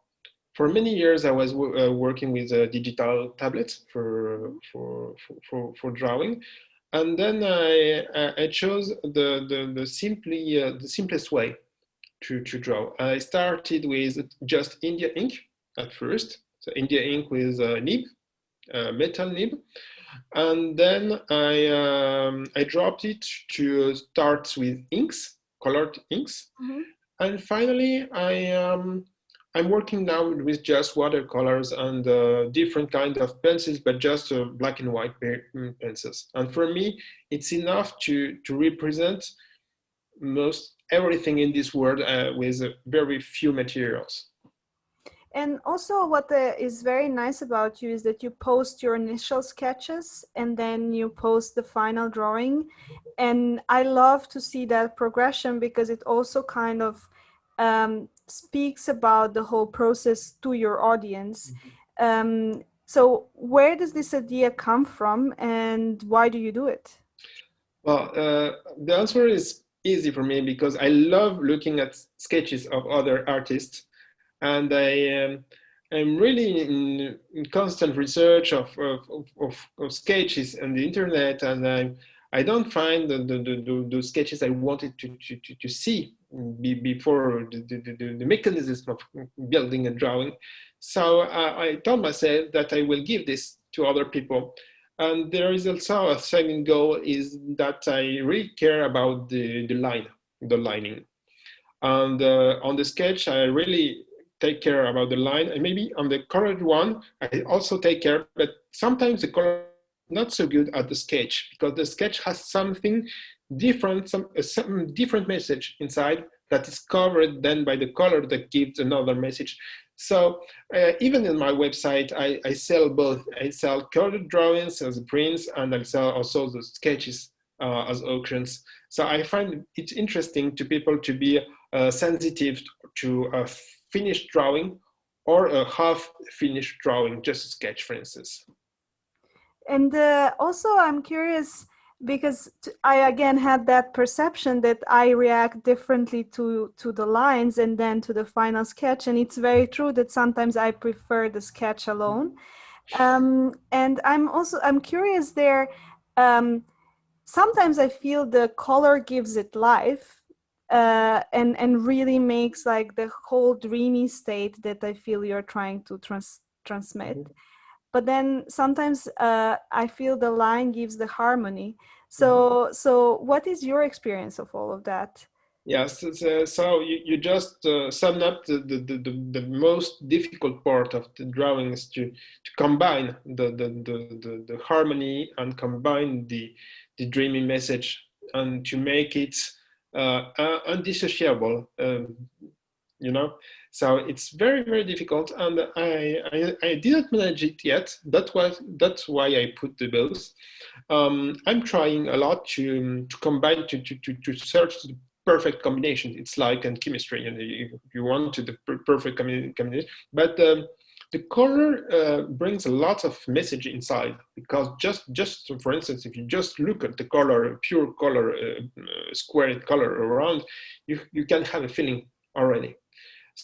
For many years, I was working with digital tablets for drawing, and then I chose the simplest way to draw. I started with just India ink at first, so India ink with nib, metal nib, and then I dropped it to start with inks, colored inks, Mm-hmm. and finally I'm working now with just watercolors and different kind of pencils, but just black and white pencils. And for me, it's enough to represent most everything in this world with very few materials. And also, what is very nice about you is that you post your initial sketches and then you post the final drawing. And I love to see that progression because it also kind of speaks about the whole process to your audience. So, where does this idea come from and why do you do it? Well, the answer is easy for me because I love looking at sketches of other artists, and I'm really in constant research of sketches on the internet, and I don't find the sketches I wanted to see before the mechanism of building a drawing. So I told myself that I will give this to other people. And there is also a second goal is that I really care about the lining. And on the sketch, I really take care about the line. And maybe on the colored one, I also take care, but sometimes the color is not so good at the sketch because the sketch has something different, some different message inside that is covered then by the color that gives another message. So even in my website, I sell both. I sell colored drawings as prints, and I sell also the sketches as auctions. So I find it interesting to people to be sensitive to a finished drawing or a half finished drawing, just a sketch, for instance. And also, I'm curious because I again had that perception that I react differently to the lines and then to the final sketch. And it's very true that sometimes I prefer the sketch alone. And I'm curious there. Sometimes I feel the color gives it life, and really makes like the whole dreamy state that I feel you're trying to transmit. But then sometimes I feel the line gives the harmony. So what is your experience of all of that? Yes, so you just summed up the most difficult part of the drawing is to combine the harmony and combine the dreamy message and to make it undissociable, you know. So it's very difficult, and I didn't manage it yet. That's why I put the both. I'm trying a lot to combine to search the perfect combination. It's like in chemistry, and you want to the perfect combination, but the color brings a lot of message inside because just for instance, if you just look at the color, pure color, squared color around, you can have a feeling already.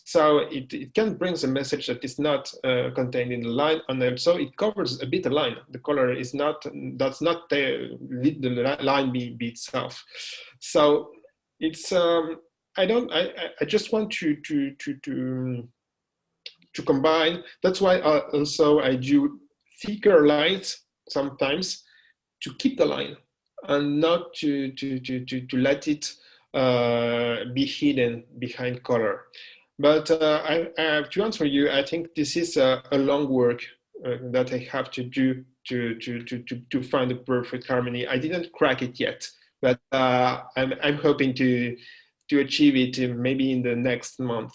So it can bring a message that is not contained in the line, and also it covers a bit the line. The color is not, does not lead the line be itself. So it's I just want to combine. That's why also I do thicker lines sometimes to keep the line and not to let it be hidden behind color. But I have to answer you, I think this is a long work that I have to do to find the perfect harmony. I didn't crack it yet, but I'm hoping to achieve it maybe in the next month.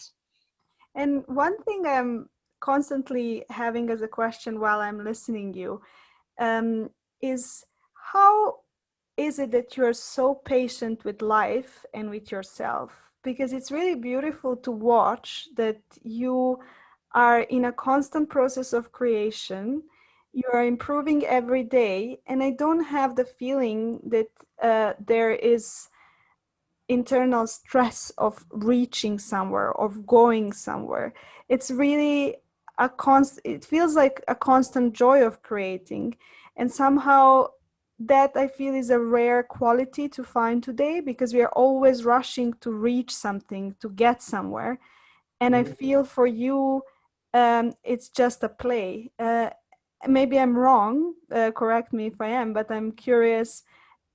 And one thing I'm constantly having as a question while I'm listening you is how is it that you're so patient with life and with yourself? Because it's really beautiful to watch that you are in a constant process of creation. You are improving every day, and I don't have the feeling that there is internal stress of reaching somewhere, of going somewhere. It's really a constant, it feels like a constant joy of creating. And somehow that I feel is a rare quality to find today, because we are always rushing to reach something, to get somewhere. And I feel for you, it's just a play. Maybe I'm wrong, correct me if I am, but I'm curious,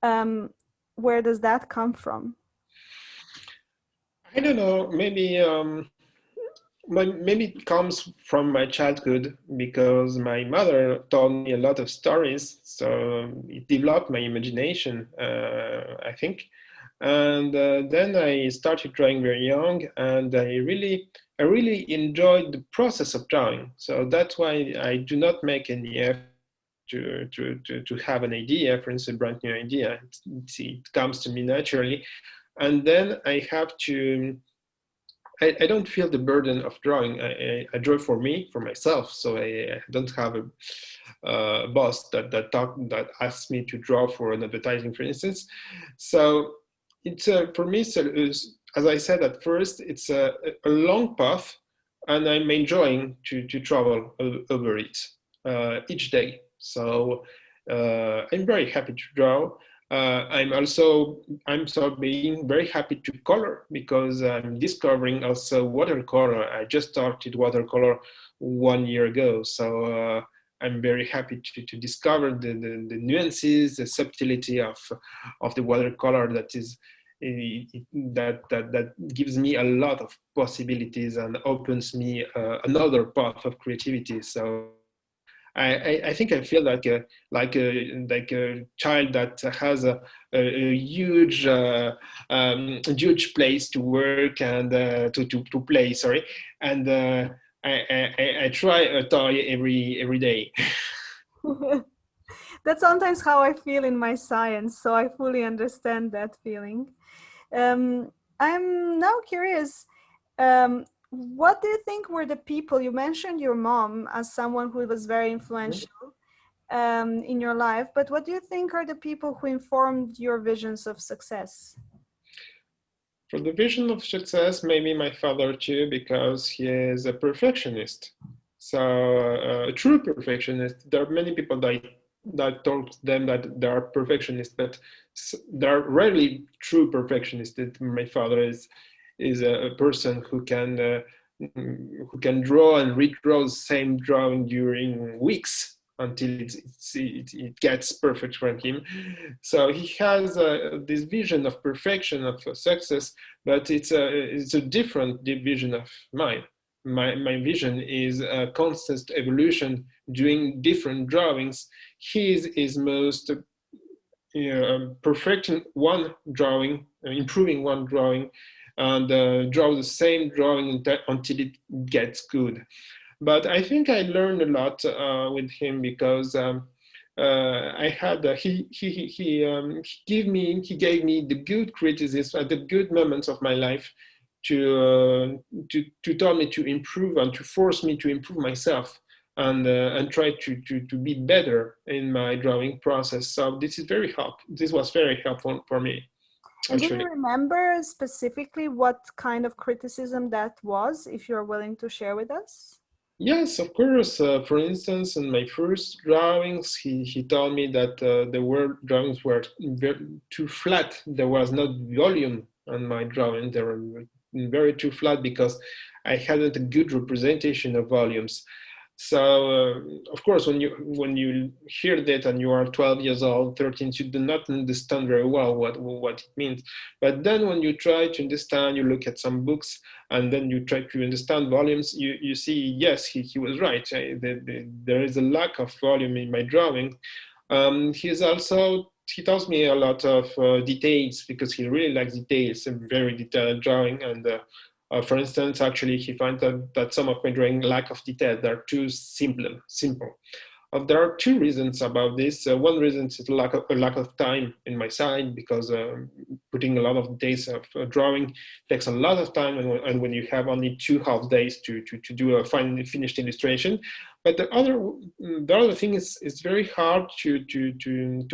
where does that come from? I don't know, maybe it comes from my childhood because my mother told me a lot of stories, so it developed my imagination, I think. And then I started drawing very young, and I really enjoyed the process of drawing. So that's why I do not make any effort to have an idea, for instance, a brand new idea. It comes to me naturally, and then I have to. I don't feel the burden of drawing. I draw for me, for myself. So I don't have a boss that asks me to draw for an advertising, for instance. So it's for me. So as I said at first, it's a long path, and I'm enjoying to travel over it each day. So I'm very happy to draw. I'm so being very happy to color because I'm discovering also watercolor. I just started watercolor 1 year ago, so I'm very happy to discover the nuances, the subtlety of the watercolor that is that gives me a lot of possibilities and opens me another path of creativity. So I think I feel like a child that has a huge place to work and to play. Sorry, and I try a toy every day. That's sometimes how I feel in my science, so I fully understand that feeling. Um, I'm now curious, what do you think were the people, you mentioned your mom as someone who was very influential in your life, but what do you think are the people who informed your visions of success? For the vision of success, maybe my father too, because he is a perfectionist. So a true perfectionist. There are many people that told them that they are perfectionists, but there are rarely true perfectionists. My father is a person who can draw and redraw the same drawing during weeks until it gets perfect for him. So he has this vision of perfection, of success, but it's a different vision of mine. My vision is a constant evolution, doing different drawings. His is most perfecting one drawing, improving one drawing, and draw the same drawing until it gets good. But I think I learned a lot with him because I had he gave me the good criticism at the good moments of my life to tell me to improve and to force me to improve myself and try to be better in my drawing process. So this was very helpful for me. And do you actually. remember specifically what kind of criticism that was, if you're willing to share with us? Yes, of course. For instance, in my first drawings, he told me that the word drawings were too flat. There was not volume on my drawing. They were very too flat because I hadn't a good representation of volumes. So of course, when you hear that and you are 12 years old, 13, you do not understand very well what it means. But then when you try to understand, you look at some books, and then you try to understand volumes, you see, yes, he was right. There is a lack of volume in my drawing. He tells me a lot of details because he really likes details, a very detailed drawing. And for instance, actually, he finds that some of my drawing lack of detail. They're too simple. There are two reasons about this. One reason is a lack of time in my side because putting a lot of days of drawing takes a lot of time, and when you have only 2 half days to do a finished illustration. But the other thing is very hard to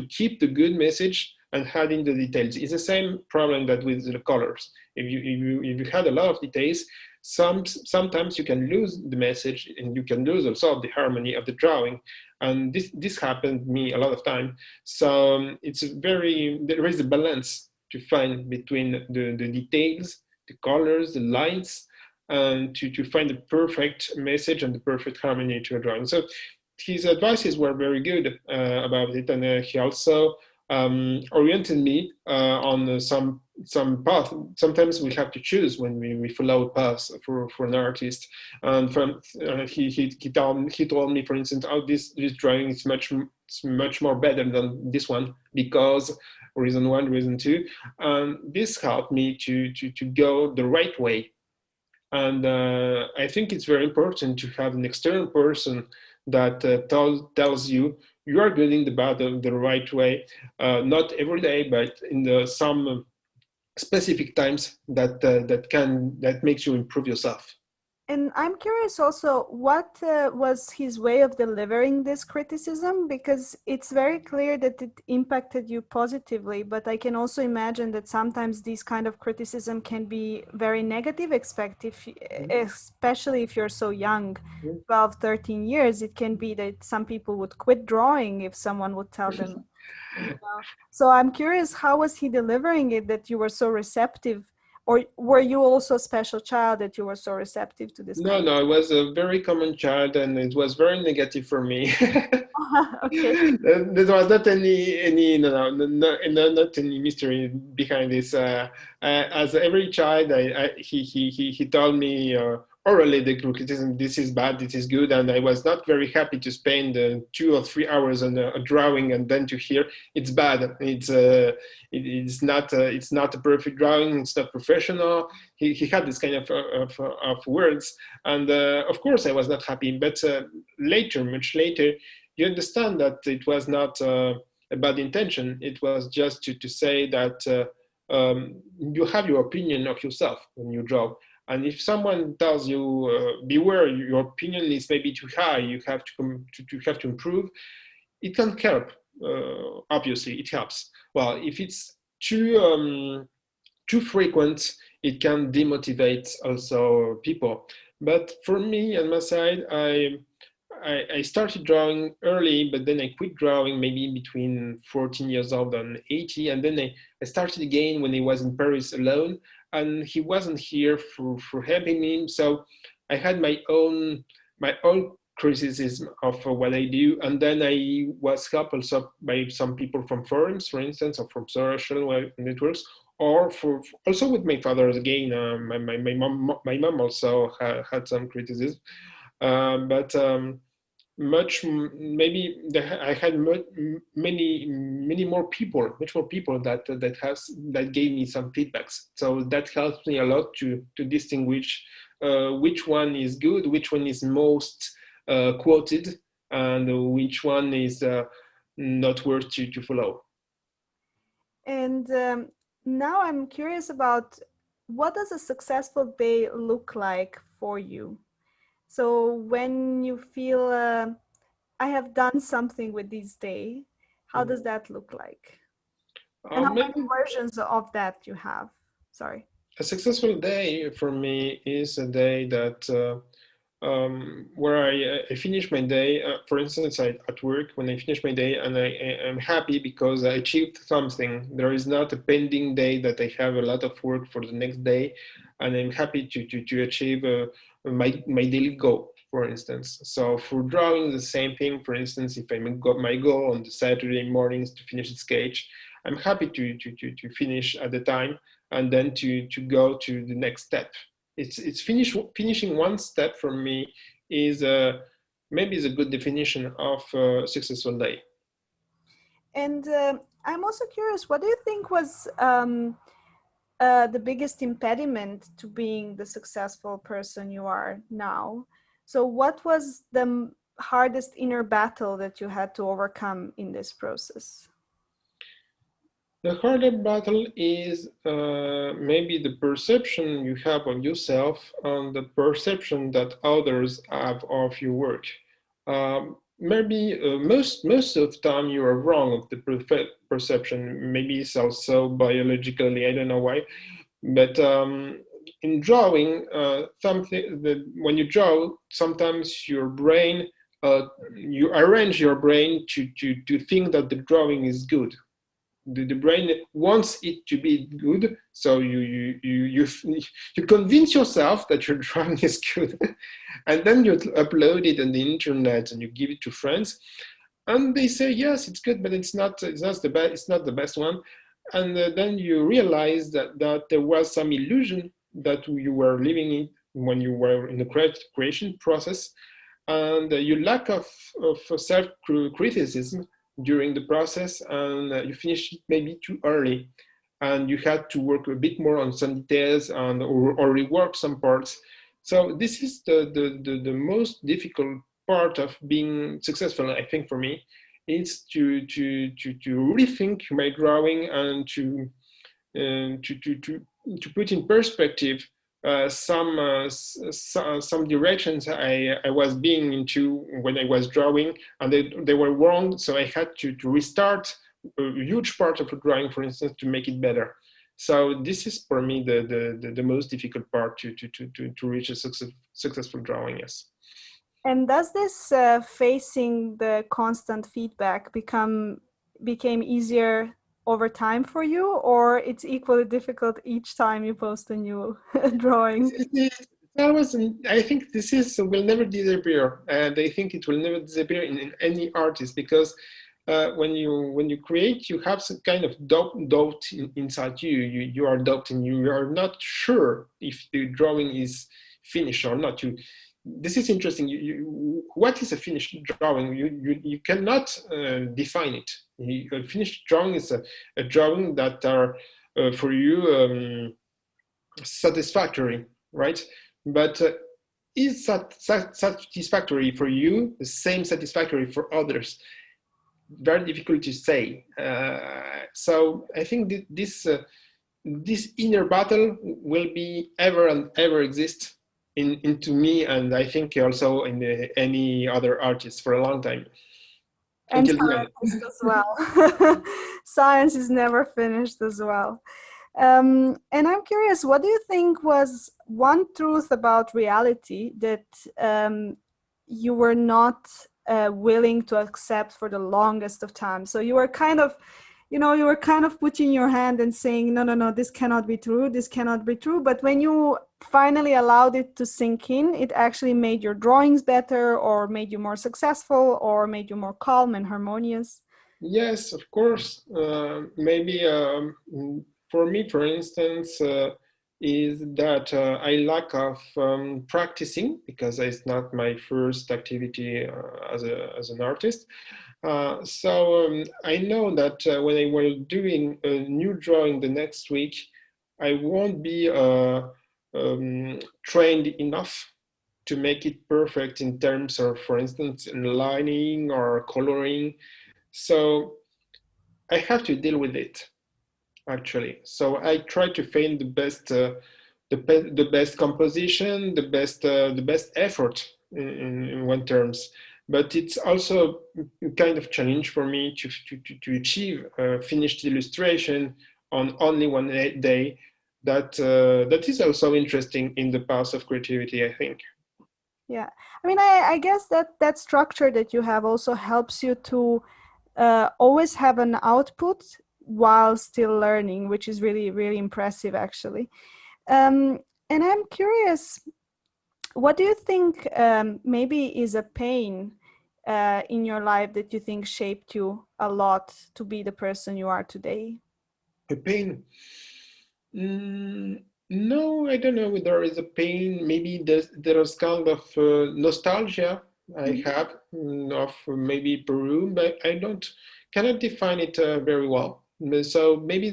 keep the good message and add in the details. It's the same problem that with the colors. If you had a lot of details, sometimes you can lose the message, and you can lose also the harmony of the drawing. And this happened to me a lot of time. So there is a balance to find between the details, the colors, the lights, and to find the perfect message and the perfect harmony to a drawing. So his advices were very good about it, and he also oriented me on some path. Sometimes we have to choose when we follow a path for an artist. And he told me, for instance, oh, this drawing is much more better than this one because reason one, reason two. This helped me to go the right way. And I think it's very important to have an external person that tells you you are getting the right way, not every day, but in some specific times that makes you improve yourself. And I'm curious also, what was his way of delivering this criticism? Because it's very clear that it impacted you positively, but I can also imagine that sometimes these kind of criticism can be very negative, especially if you're so young, 12, 13 years. It can be that some people would quit drawing if someone would tell them, you know. So I'm curious, how was he delivering it that you were so receptive? Or were you also a special child that you were so receptive to this No, kind of no, I was a very common child, and it was very negative for me. okay. There was not any not any mystery behind this. As every child, he told me orally the criticism. This is bad. This is good, and I was not very happy to spend 2 or 3 hours on a drawing and then to hear it's bad. It's not a perfect drawing. It's not professional. He had this kind of words, and of course I was not happy. But later, much later, you understand that it was not a bad intention. It was just to say that you have your opinion of yourself when you draw. And if someone tells you, beware, your opinion is maybe too high, you have to have to improve, it can help. Obviously, it helps. Well, if it's too frequent, it can demotivate also people. But for me, on my side, I started drawing early, but then I quit drawing maybe between 14 years old and 80. And then I started again when I was in Paris alone, and he wasn't here for helping me. So I had my own criticism of what I do. And then I was helped also by some people from forums, for instance, or from social networks, or also with my father again. My mom also had some criticism, but I had many more people, much more people that gave me some feedbacks. So that helps me a lot to distinguish which one is good, which one is most quoted, and which one is not worth to follow. And now I'm curious about, what does a successful day look like for you? So when you feel I have done something with this day, how does that look like? And how many Maybe versions of that you have? Sorry. a successful day for me is a day that where I finish my day. For instance, at work, when I finish my day and I am happy because I achieved something. There is not a pending day that I have a lot of work for the next day, and I'm happy to achieve my daily goal, for instance. So for drawing, the same thing. For instance, if I got my goal on the Saturday mornings to finish the sketch, I'm happy to finish at the time and then to go to the next step. It's finishing one step for me is maybe is a good definition of a successful day. And I'm also curious, what do you think was the biggest impediment to being the successful person you are now? So what was the hardest inner battle that you had to overcome in this process? The harder battle is maybe the perception you have of yourself and the perception that others have of your work. Maybe most of the time you are wrong of the perception. Maybe it's also biologically, I don't know why, but in drawing, when you draw, sometimes your brain, you arrange your brain to think that the drawing is good. The brain wants it to be good, so you convince yourself that your drawing is good, and then you upload it on the internet and you give it to friends, and they say yes, it's good, but it's not the best one, and then you realize that there was some illusion that you were living in when you were in the creation process, and your lack of self-criticism during the process, and you finish maybe too early, and you had to work a bit more on some details and or rework some parts. So this is the most difficult part of being successful, I think, for me, is to rethink my drawing and to put in perspective some directions I was being into when I was drawing, and they were wrong. So I had to restart a huge part of a drawing, for instance, to make it better. So this is for me the most difficult part to reach a successful drawing. Yes. And does this facing the constant feedback became easier over time for you, or it's equally difficult each time you post a new drawing? I think this is will never disappear, and I think it will never disappear in any artist, because when you create, you have some kind of doubt inside you. You are doubting. You are not sure if the drawing is finished or not. This is interesting. What is a finished drawing? You cannot define it. A finished drawing is a drawing that are for you satisfactory, right? But is that satisfactory for you the same satisfactory for others? Very difficult to say. So I think this inner battle will be ever and ever exist into me, and I think also in any other artist for a long time, And until the scientists as well. Science is never finished as well. And I'm curious, what do you think was one truth about reality that you were not willing to accept for the longest of time? So you were kind of, you were kind of putting your hand and saying, no, no, no, this cannot be true, this cannot be true. But when you finally allowed it to sink in, it actually made your drawings better, or made you more successful, or made you more calm and harmonious. Yes, of course. Maybe for me, for instance, is that I lack of practicing, because it's not my first activity as an artist. So I know that when I will doing a new drawing the next week, I won't be trained enough to make it perfect in terms of, for instance, in lining or coloring. So I have to deal with it, actually. So I try to find the best, the best composition, the best effort in one terms. but it's also a kind of challenge for me to achieve a finished illustration on only one day. That is also interesting in the path of creativity, I think. Yeah, I mean, I guess that that structure that you have also helps you to always have an output while still learning, which is really, really impressive, actually. And I'm curious, what do you think maybe is a pain in your life that you think shaped you a lot to be the person you are today? A pain. No, I don't know if there is a pain. Maybe there is kind of nostalgia I Mhm. have of maybe Peru, but I don't cannot define it very well. So maybe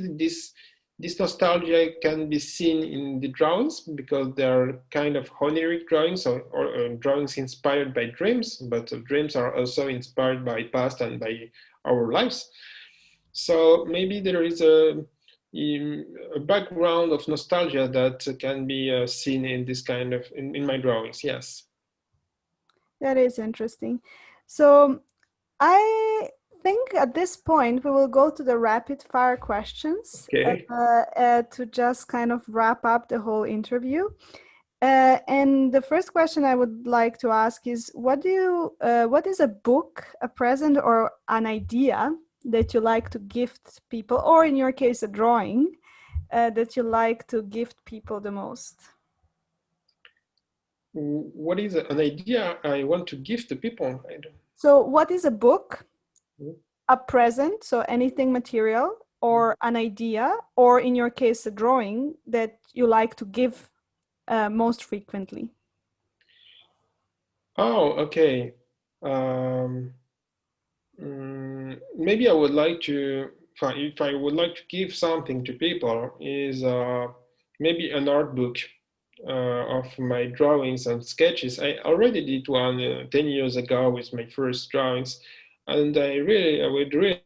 this nostalgia can be seen in the drawings because they are kind of oneiric drawings or drawings inspired by dreams, but dreams are also inspired by past and by our lives. So maybe there is a background of nostalgia that can be seen in this kind of in my drawings. Yes. That is interesting. So I think at this point we will go to the rapid fire questions Okay. to just kind of wrap up the whole interview. And the first question I would like to ask is, what is a book, a present, or an idea that you like to gift people, or in your case, a drawing that you like to gift people the most? What is an idea I want to give to people? I don't. So, what is a book, know. a present, so anything material, or an idea, or in your case, a drawing that you like to give most frequently? Oh, okay. Um, Maybe I would like to, if I would like to give something to people, is maybe an art book of my drawings and sketches. I already did one 10 years ago with my first drawings, and I would really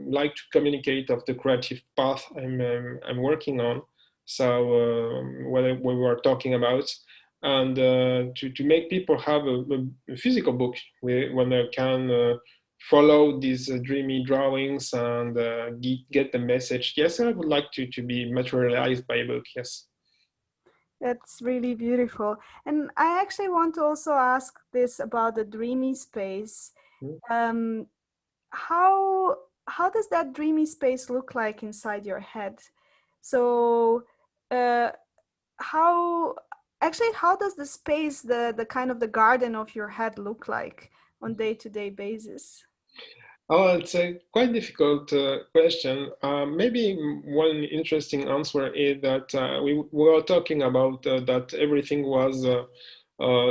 like to communicate of the creative path I'm working on. So what we were talking about, and to make people have a physical book when they can follow these dreamy drawings and get the message. Yes, I would like to be materialized by a book. Yes. That's really beautiful. And I actually want to also ask this about the dreamy space. Mm. Um, how how does that dreamy space look like inside your head? So, uh, how how does the space, the kind of the garden of your head look like on day-to-day basis? Oh, it's a quite difficult question. Maybe one interesting answer is that we were talking about that everything was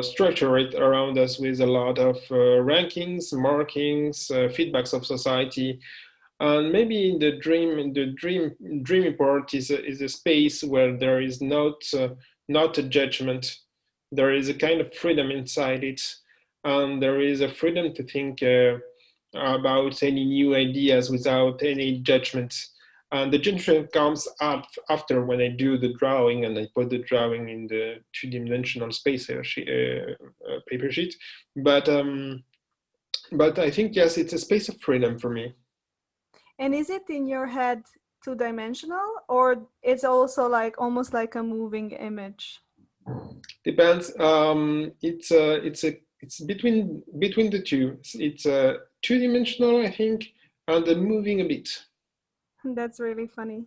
structured around us with a lot of rankings, markings, feedbacks of society, and maybe in dreamy part is a space where there is not a judgment. There is a kind of freedom inside it, and there is a freedom to think about any new ideas without any judgment. And the judgment comes up after when I do the drawing and I put the drawing in the two-dimensional space paper sheet. But um, but I think yes, it's a space of freedom for me. And is it in your head two-dimensional, or it's also like almost like a moving image? Depends. It's between the two. It's two-dimensional, I think, and moving a bit. That's really funny.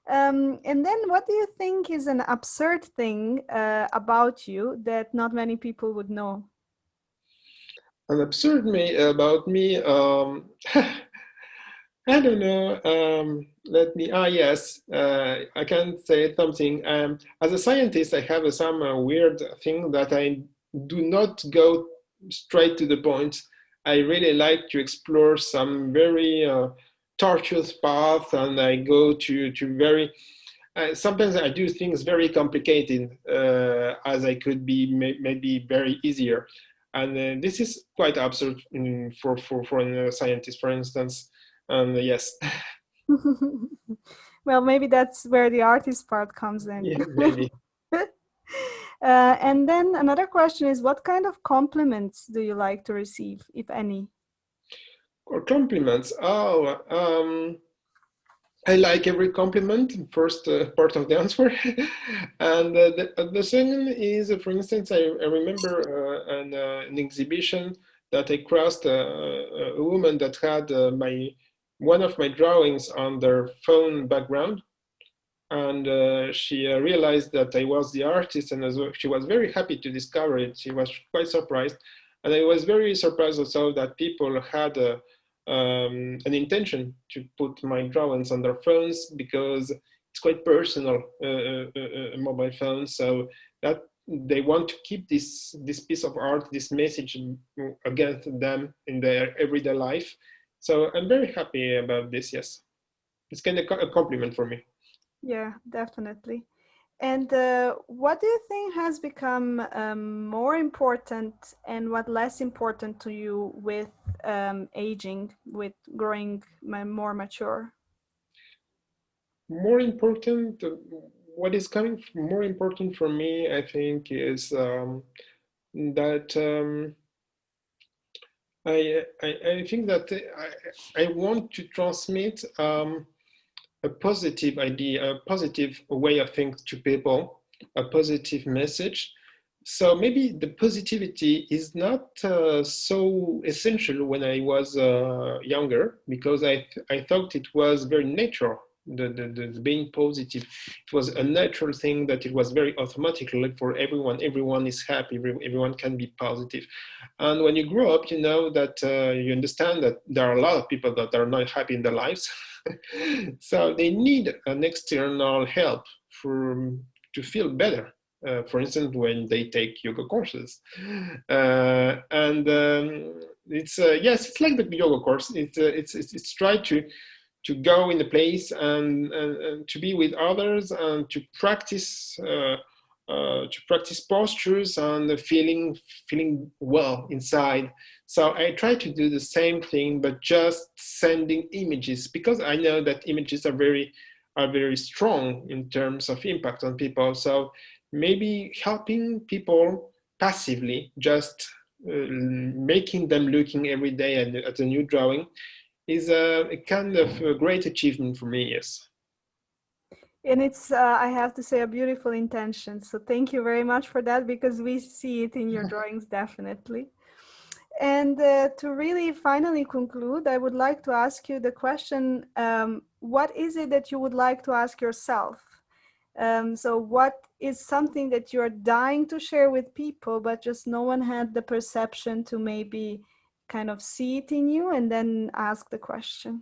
And then, what do you think is an absurd thing about you that not many people would know? An absurd me about me. I don't know. Let me. Ah, yes. I can say something. As a scientist, I have some weird thing that I do not go straight to the point. I really like to explore some very tortuous path, and I go to very. Sometimes I do things very complicated, as I could be maybe very easier, and this is quite absurd for a scientist, for instance. And yes, Well, maybe that's where the artist part comes in. yeah, maybe. And then another question is, what kind of compliments do you like to receive, if any? Or compliments. I like every compliment, first part of the answer. And the second is, for instance, I remember an exhibition that I crossed a woman that had one of my drawings on their phone background. And she realized that I was the artist, and she was very happy to discover it. She was quite surprised. And I was very surprised also that people had an intention to put my drawings on their phones, because it's quite personal, mobile phone. So that they want to keep this piece of art, this message against them in their everyday life. So I'm very happy about this. Yes, it's kind of a compliment for me. Yeah, definitely. And what do you think has become more important and what less important to you with aging, with growing more mature? More important, what is coming more important for me, I think, is that I think that I want to transmit a positive idea, a positive way of thinking to people, a positive message. So maybe the positivity is not so essential when I was younger, because I thought it was very natural. The being positive, it was a natural thing, that it was very automatic, like for everyone. Everyone is happy. Everyone can be positive. And when you grow up, you know that you understand that there are a lot of people that are not happy in their lives. So they need an external help for to feel better. For instance, when they take yoga courses, and it's yes, it's like the yoga course. It's try to go in the place and to be with others and to practice postures and feeling well inside. So I try to do the same thing, but just sending images, because I know that images are very strong in terms of impact on people. So maybe helping people passively, just making them looking every day at a new drawing, is a kind of a great achievement for me. Yes. And it's, I have to say, a beautiful intention. So thank you very much for that, because we see it in your drawings, definitely. And to really finally conclude, I would like to ask you the question, what is it that you would like to ask yourself? So what is something that you're dying to share with people, but just no one had the perception to maybe kind of see it in you, and then ask the question?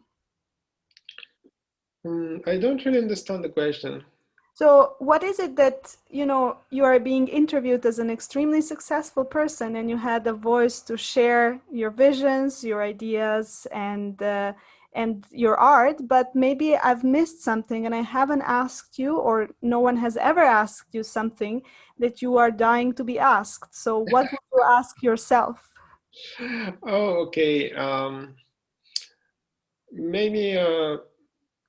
I don't really understand the question. So what is it that, you are being interviewed as an extremely successful person, and you had a voice to share your visions, your ideas, and your art, but maybe I've missed something and I haven't asked you, or no one has ever asked you something that you are dying to be asked. So what would you ask yourself? Oh, okay. Maybe,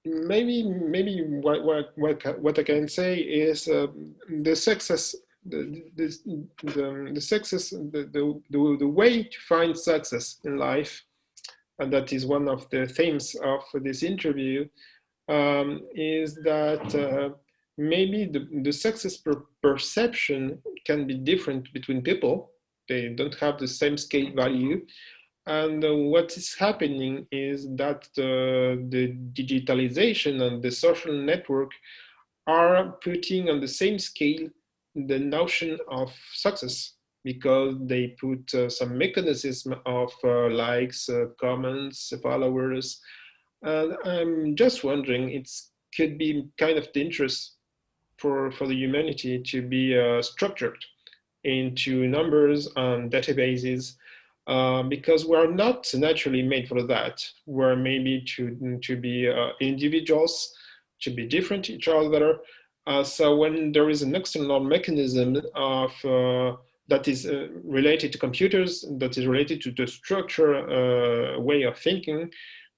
maybe what I can say is the success, the success, the way to find success in life, and that is one of the themes of this interview, is that maybe the success perception can be different between people. They don't have the same scale value. And what is happening is that the digitalization and the social network are putting on the same scale the notion of success, because they put some mechanism of likes, comments, followers. And I'm just wondering, it could be kind of dangerous for the humanity to be structured into numbers and databases, because we're not naturally made for that. We're maybe to be individuals, to be different to each other. So when there is an external mechanism of that is related to computers, that is related to the structure way of thinking,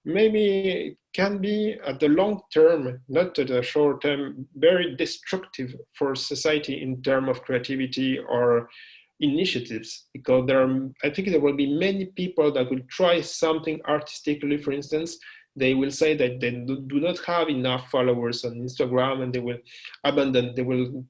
maybe it can be at the long term, not at the short term, very destructive for society in terms of creativity or initiatives, because I think there will be many people that will try something artistically. For instance, they will say that they do not have enough followers on Instagram, and they will abandon, they will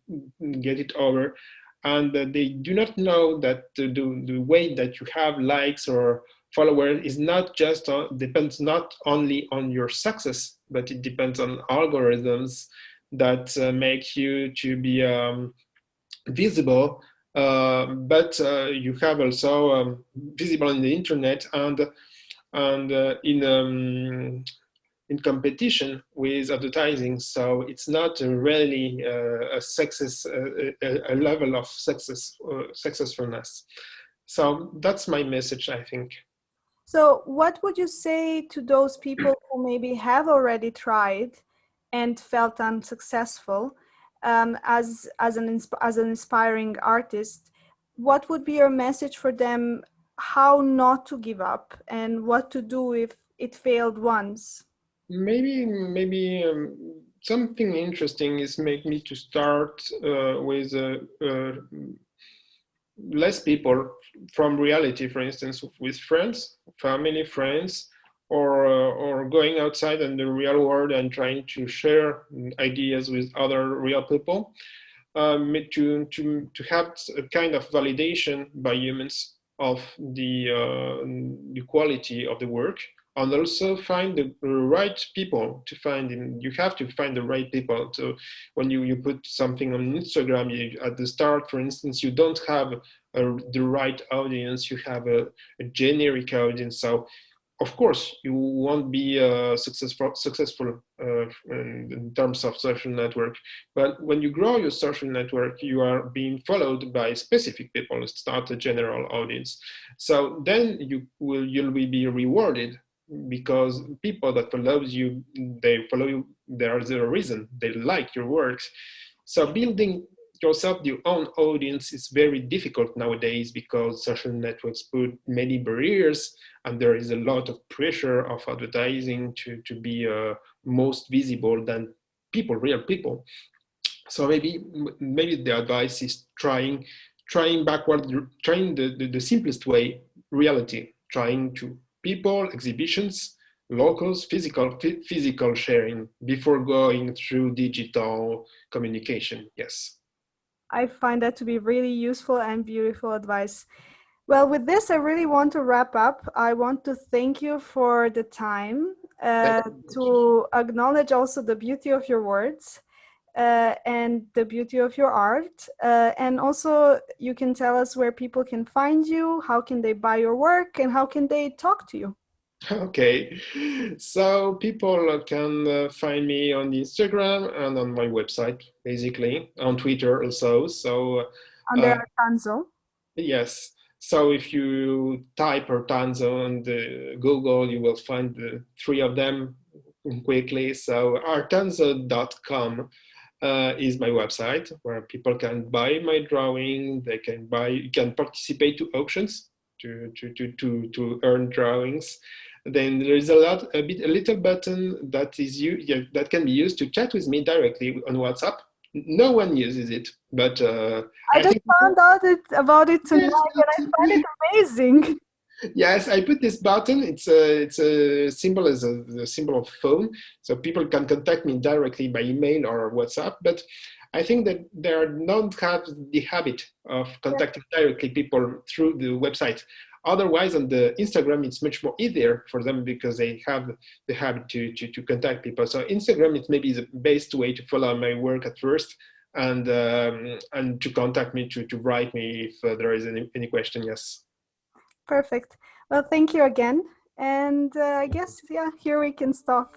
get it over, and they do not know that the way that you have likes or followers is not just depends not only on your success, but it depends on algorithms that make you to be visible, but you have also visible on the internet, and in competition with advertising. So it's not really a success, a level of successfulness. So that's my message, I think. So what would you say to those people who maybe have already tried and felt unsuccessful, as an inspiring artist? What would be your message for them? How not to give up, and what to do if it failed once? Maybe something interesting is make me to start with less people from reality, for instance, with friends, family, friends, or going outside in the real world and trying to share ideas with other real people, to have a kind of validation by humans of the quality of the work, and also find the right people to find in. You have to find the right people. So when you put something on Instagram, at the start, for instance, you don't have the right audience, you have a generic audience. So of course, you won't be successful in terms of social network. But when you grow your social network, you are being followed by specific people. It's not a general audience. So then you'll be rewarded, because people that follows you, they follow you. There's a reason they like your works. So building yourself your own audience is very difficult nowadays, because social networks put many barriers, and there is a lot of pressure of advertising to be most visible than real people. So maybe the advice is trying backward, trying the simplest way, reality, trying to people, exhibitions, locals, physical sharing before going through digital communication. Yes. I find that to be really useful and beautiful advice. Well, with this, I really want to wrap up. I want to thank you for the time, Thank you. to acknowledge also the beauty of your words, and the beauty of your art. And also, you can tell us where people can find you, how can they buy your work, and how can they talk to you? Okay, so people can find me on Instagram and on my website, basically on Twitter also. So Under uh, Artanzo. yes, so if you type Artanzo on the Google, you will find the three of them quickly. So artanzo.com is my website, where people can buy my drawing. They can buy, you can participate to auctions to earn drawings. Then there is a little button that that can be used to chat with me directly on WhatsApp. No one uses it, but I I just think found out about it tonight, yes, and I find it amazing. yes, I put this button. It's a symbol as the symbol of phone, so people can contact me directly by email or WhatsApp. But I think that they don't have the habit of contacting directly people through the website. Otherwise, on the Instagram, it's much more easier for them, because they have the habit to contact people. So Instagram is maybe the best way to follow my work at first, and to contact me, to write me if there is any question. Yes. Perfect. Well, thank you again. And I guess, yeah, here we can stop.